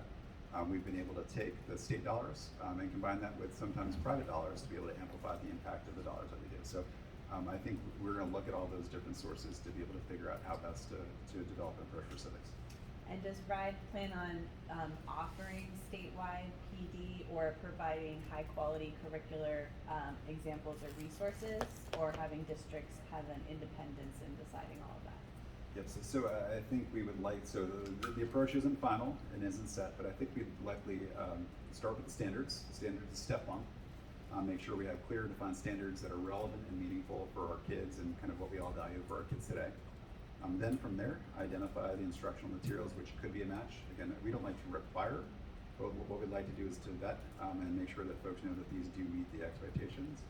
we've been able to take the state dollars and combine that with sometimes private dollars to be able to amplify the impact of the dollars that we do. So I think we're going to look at all those different sources to be able to figure out how best to develop an approach for civics. And does RIDE plan on offering statewide PD or providing high quality curricular examples or resources, or having districts have an independence in deciding all of that? Yep, so I think we would like, so the approach isn't final and isn't set, but I think we'd likely start with the standards. Standards is step one. Make sure we have clear defined standards that are relevant and meaningful for our kids and kind of what we all value for our kids today. Then from there, identify the instructional materials, which could be a match. Again, we don't like to require, but what we'd like to do is to vet and make sure that folks know that these do meet the expectations.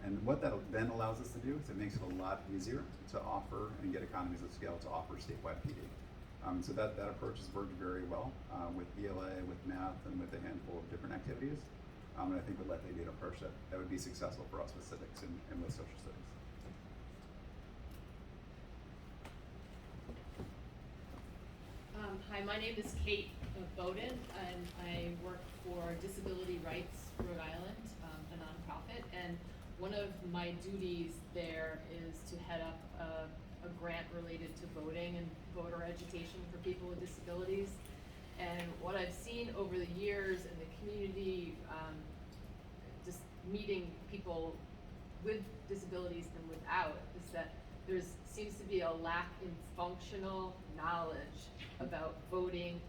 And what that then allows us to do is it makes it a lot easier to offer and get economies of scale to offer statewide PD. So that approach has worked very well with ELA, with math, and with a handful of different activities. And I think would likely be an approach that would be successful for us with civics and with social studies. Hi, my name is Kate Bowden, and I work for Disability Rights Rhode Island, a nonprofit. And one of my duties there is to head up a grant related to voting and voter education for people with disabilities. And what I've seen over the years in the community, just meeting people with disabilities and without, is that there seems to be a lack in functional knowledge about voting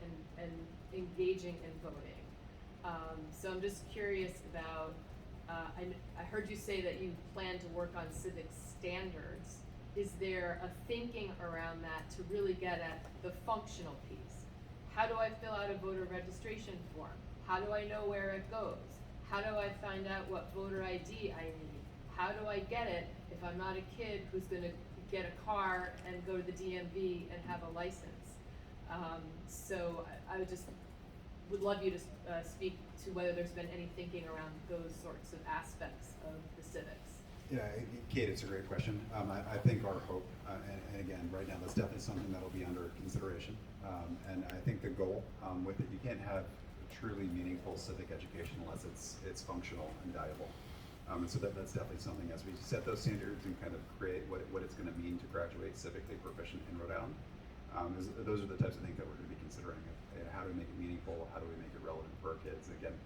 and engaging in voting. So I'm just curious about, I heard you say that you plan to work on civic standards. Is there a thinking around that to really get at the functional piece? How do I fill out a voter registration form? How do I know where it goes? How do I find out what voter ID I need? How do I get it if I'm not a kid who's gonna get a car and go to the DMV and have a license? So I would love you to speak to whether there's been any thinking around those sorts of aspects of the civics. Yeah, Kate, it's a great question. I think our hope, and again, right now, that's definitely something that'll be under consideration. And I think the goal with it, you can't have truly meaningful civic education unless it's functional and valuable. And so that's definitely something as we set those standards and kind of create what it's going to mean to graduate civically proficient in Rhode Island. Those are the types of things that we're going to be considering. How do we make it meaningful? How do we make it relevant for our kids? Again,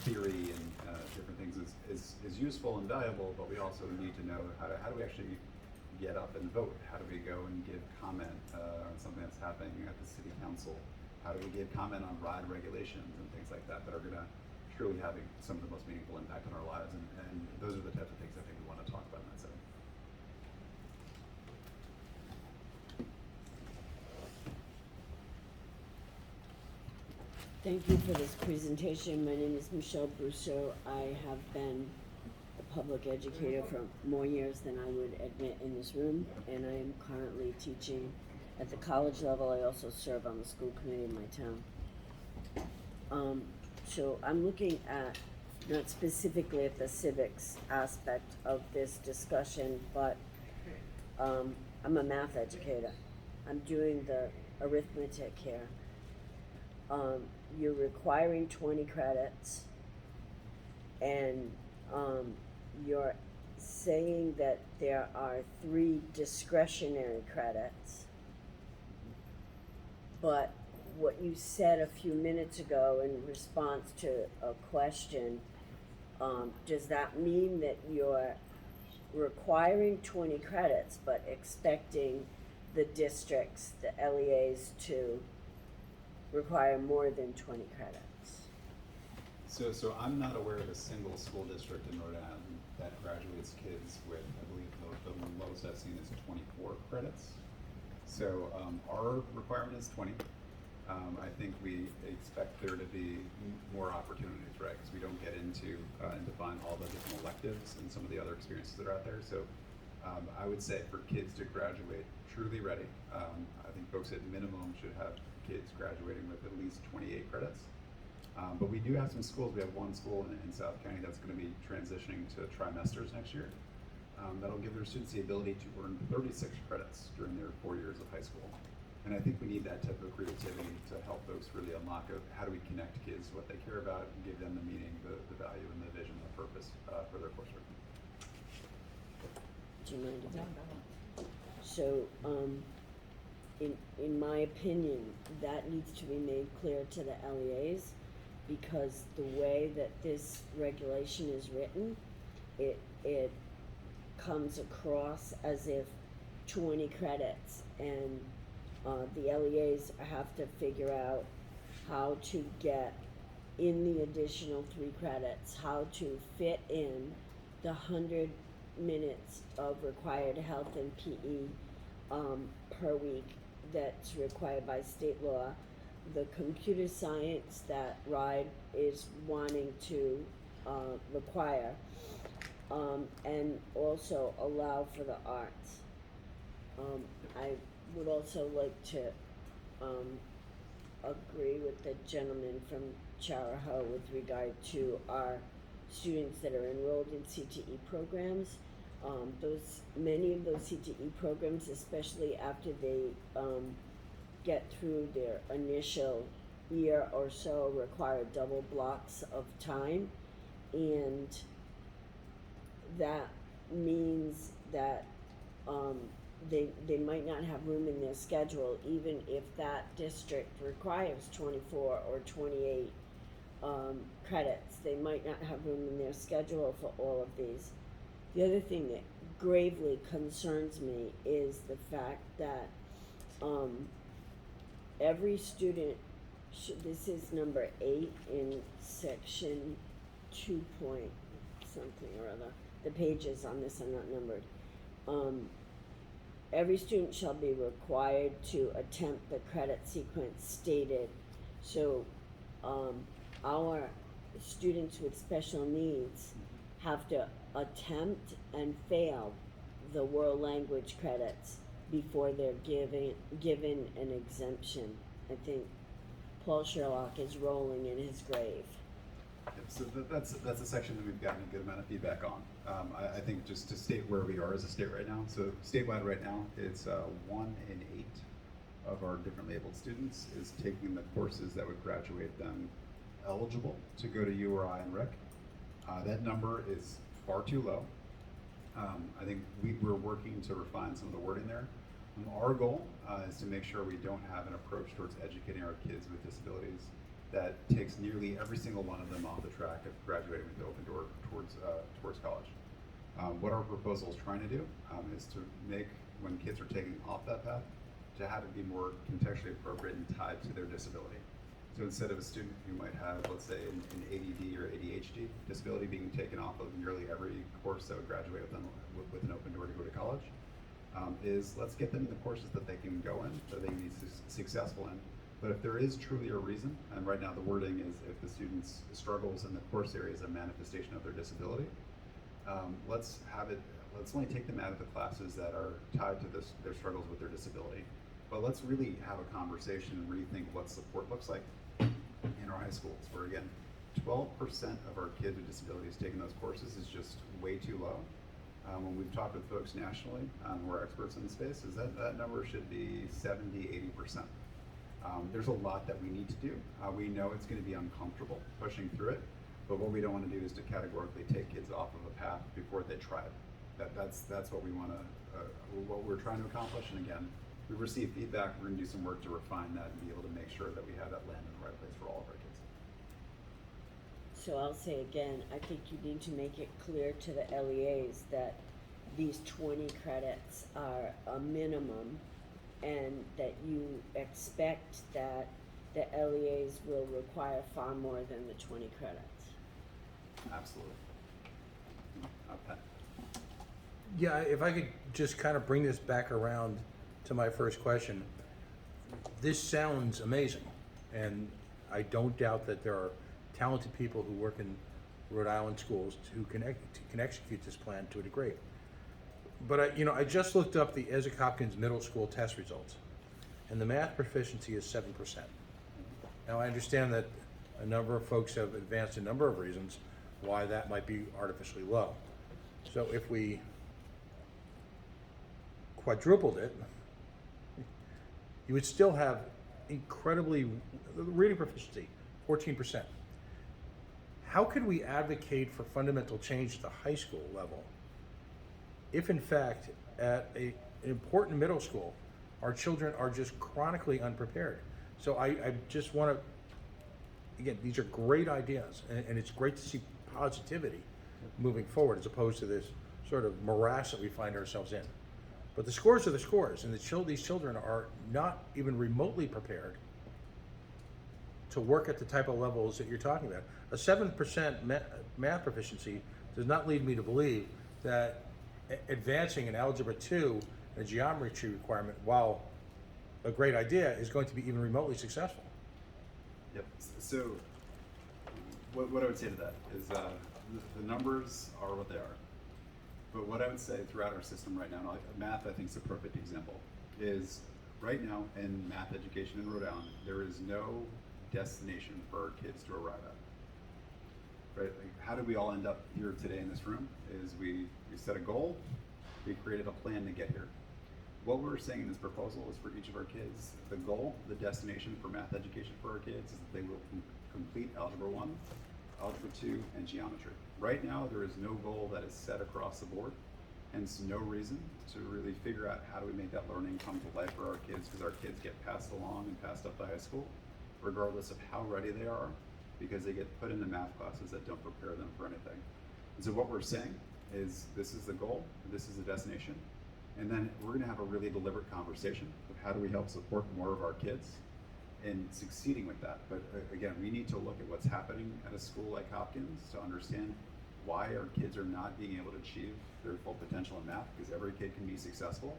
theory and different things is useful and valuable, but we also need to know how do we actually get up and vote? How do we go and give comment on something that's happening at the city council? How do we give comment on RIDE regulations and things like that that are going to truly have some of the most meaningful impact on our lives? And those are the types of things I think we want to talk about in that setting. Thank you for this presentation. My name is Michelle Bruscho. I have been a public educator for more years than I would admit in this room, and I am currently teaching at the college level. I also serve on the school committee in my town. So I'm looking at, not specifically at the civics aspect of this discussion, but I'm a math educator. I'm doing the arithmetic here. You're requiring 20 credits, and you're saying that there are 3 discretionary credits. But what you said a few minutes ago in response to a question, does that mean that you're requiring 20 credits, but expecting the districts, the LEAs, to require more than 20 credits. So I'm not aware of a single school district in Rhode Island that graduates kids with, I believe the lowest I've seen is 24 credits. So our requirement is 20. I think we expect there to be more opportunities, right? Because we don't get into and define all the different electives and some of the other experiences that are out there. So I would say for kids to graduate truly ready, I think folks at minimum should have kids graduating with at least 28 credits. But we do have some schools. We have one school in South County that's going to be transitioning to trimesters next year. That'll give their students the ability to earn 36 credits during their 4 years of high school. And I think we need that type of creativity to help folks really unlock how do we connect kids to what they care about and give them the meaning, the value, and the vision, the purpose for their coursework. Do you mind if So, in my opinion, that needs to be made clear to the LEAs, because the way that this regulation is written, it comes across as if 20 credits, and the LEAs have to figure out how to get in the additional 3 credits, how to fit in the 100 minutes of required health and PE per week that's required by state law, the computer science that RIDE is wanting to require, and also allow for the arts. I would also like to agree with the gentleman from Charahoe with regard to our students that are enrolled in CTE programs. Many of those CTE programs, especially after they get through their initial year or so, require double blocks of time, and that means that they might not have room in their schedule, even if that district requires 24 or 28 credits. They might not have room in their schedule for all of these. The other thing that gravely concerns me is the fact that every student this is number 8 in section 2 point something or other. The pages on this are not numbered. Every student shall be required to attempt the credit sequence stated. So our students with special needs have to attempt and fail the world language credits before they're given an exemption. I think Paul Sherlock is rolling in his grave. Yep, so that's a section that we've gotten a good amount of feedback on. I think just to state where we are as a state right now. So statewide right now, it's 1 in 8 of our different labeled students is taking the courses that would graduate them eligible to go to URI and RIC. That number is far too low. I think we're working to refine some of the wording there. Our goal is to make sure we don't have an approach towards educating our kids with disabilities that takes nearly every single one of them off the track of graduating with the open door towards college. What our proposal is trying to do is to make, when kids are taking off that path, to have it be more contextually appropriate and tied to their disability. So instead of a student who might have, let's say, an ADD or ADHD disability being taken off of nearly every course that would graduate with them with an open door to go to college, is let's get them in the courses that they can go in, that they can be successful in. But if there is truly a reason, and right now the wording is if the student's struggles in the course area is a manifestation of their disability, let's only take them out of the classes that are tied to their struggles with their disability. But let's really have a conversation and rethink what support looks like in our high schools, where again, 12% of our kids with disabilities taking those courses is just way too low. When we've talked with folks nationally, who are experts in the space, is that number should be 70, 80%. There's a lot that we need to do. We know it's going to be uncomfortable pushing through it, but what we don't want to do is to categorically take kids off of a path before they try it. That's what we want to, what we're trying to accomplish. And again, we receive feedback. We're going to do some work to refine that and be able to make sure that we have that land in the right place for all of our kids. So I'll say again, I think you need to make it clear to the LEAs that these 20 credits are a minimum, and that you expect that the LEAs will require far more than the 20 credits. Absolutely. Pat? Yeah, if I could just kind of bring this back around to my first question. This sounds amazing, and I don't doubt that there are talented people who work in Rhode Island schools who can execute this plan to a degree. But I just looked up the Isaac Hopkins Middle School test results, and the math proficiency is 7%. Now I understand that a number of folks have advanced a number of reasons why that might be artificially low. So if we quadrupled it, you would still have incredibly reading proficiency, 14%. How could we advocate for fundamental change at the high school level if in fact at an important middle school our children are just chronically unprepared? So I just want to, again, these are great ideas, and it's great to see positivity moving forward as opposed to this sort of morass that we find ourselves in. But the scores are the scores, and these children are not even remotely prepared to work at the type of levels that you're talking about. A 7% math proficiency does not lead me to believe that advancing in Algebra 2 and a geometry requirement, while a great idea, is going to be even remotely successful. Yep. So what I would say to that is the numbers are what they are. But what I would say throughout our system right now, and math I think is a perfect example, is right now in math education in Rhode Island, there is no destination for our kids to arrive at. Right? Like, how did we all end up here today in this room? Is we set a goal, we created a plan to get here. What we're saying in this proposal is for each of our kids, the goal, the destination for math education for our kids is that they will complete Algebra 1, Algebra 2, and Geometry. Right now, there is no goal that is set across the board, hence no reason to really figure out how do we make that learning come to life for our kids, because our kids get passed along and passed up to high school, regardless of how ready they are, because they get put into math classes that don't prepare them for anything. And so what we're saying is this is the goal, this is the destination, and then we're gonna have a really deliberate conversation of how do we help support more of our kids in succeeding with that. But again, we need to look at what's happening at a school like Hopkins to understand why our kids are not being able to achieve their full potential in math, because every kid can be successful.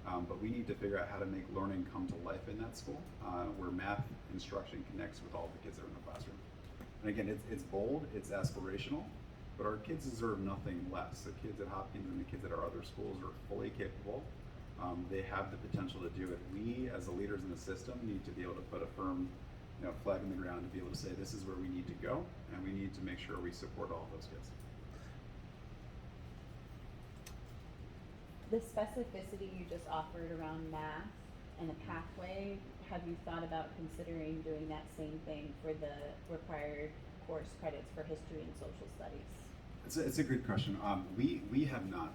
But we need to figure out how to make learning come to life in that school, where math instruction connects with all the kids that are in the classroom. And again, it's bold, it's aspirational, but our kids deserve nothing less. The kids at Hopkins and the kids at our other schools are fully capable. They have the potential to do it. We, as the leaders in the system, need to be able to put a firm flag in the ground to be able to say this is where we need to go, and we need to make sure we support all of those kids. The specificity you just offered around math and a pathway, have you thought about considering doing that same thing for the required course credits for history and social studies? It's a good question. We have not,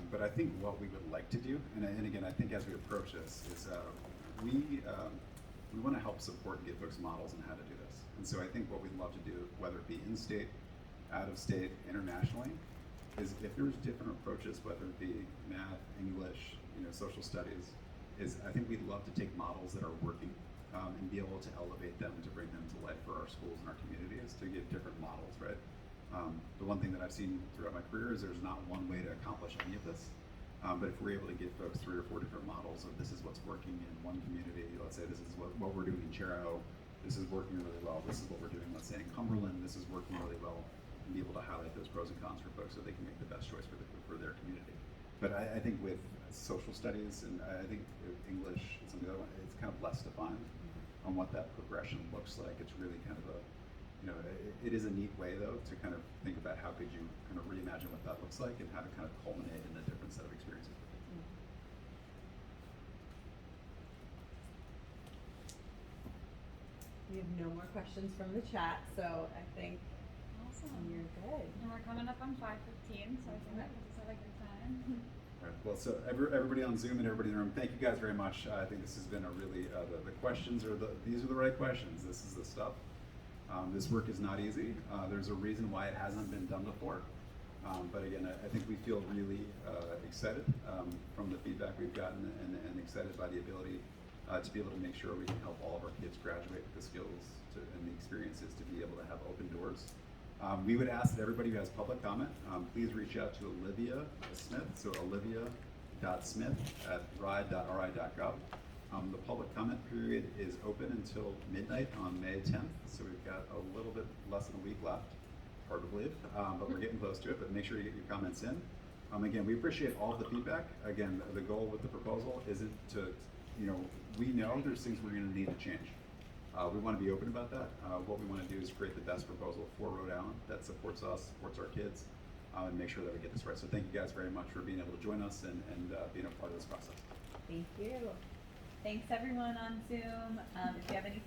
but I think what we would like to do, and again, I think as we approach this, is we want to help support and give folks models on how to do this. And so I think what we'd love to do, whether it be in-state, out-of-state, internationally, is if there's different approaches, whether it be math, English, social studies, is I think we'd love to take models that are working and be able to elevate them to bring them to life for our schools and our communities, to give different models, right? The one thing that I've seen throughout my career is there's not one way to accomplish any of this. But if we're able to give folks 3 or 4 different models of this is what's working in one community, let's say this is what we're doing in Chero, this is working really well, this is what we're doing, let's say in Cumberland, this is working really well, and be able to highlight those pros and cons for folks so they can make the best choice for their community. But I think with social studies, and I think English and some of the other one, it's kind of less defined on what that progression looks like. It's really kind of a, it is a neat way though to kind of think about how could you kind of reimagine what that looks like and how to kind of culminate in a different set of experiences. We have no more questions from the chat, so I think Awesome. you're good. And we're coming up on 5:15, so I think that puts us at a good time. All right. Well, so everybody on Zoom and everybody in the room, thank you guys very much. I think this has been a really, the questions are these are the right questions. This is the stuff. This work is not easy. There's a reason why it hasn't been done before. But again, I think we feel really excited from the feedback we've gotten and excited by the ability to be able to make sure we can help all of our kids graduate with the skills and the experiences to be able to have open doors. We would ask that everybody who has public comment, please reach out to Olivia Smith, so olivia.smith@ride.ri.gov. The public comment period is open until midnight on May 10th, so we've got a little bit less than a week left, hard to believe, but we're getting close to it, but make sure you get your comments in. Again, we appreciate all of the feedback. Again, the goal with the proposal isn't to, we know there's things we're gonna need to change. We wanna be open about that. What we wanna do is create the best proposal for Rhode Island that supports us, supports our kids, and make sure that we get this right. So thank you guys very much for being able to join us and being a part of this process. Thank you. Thanks everyone on Zoom. If you have any follow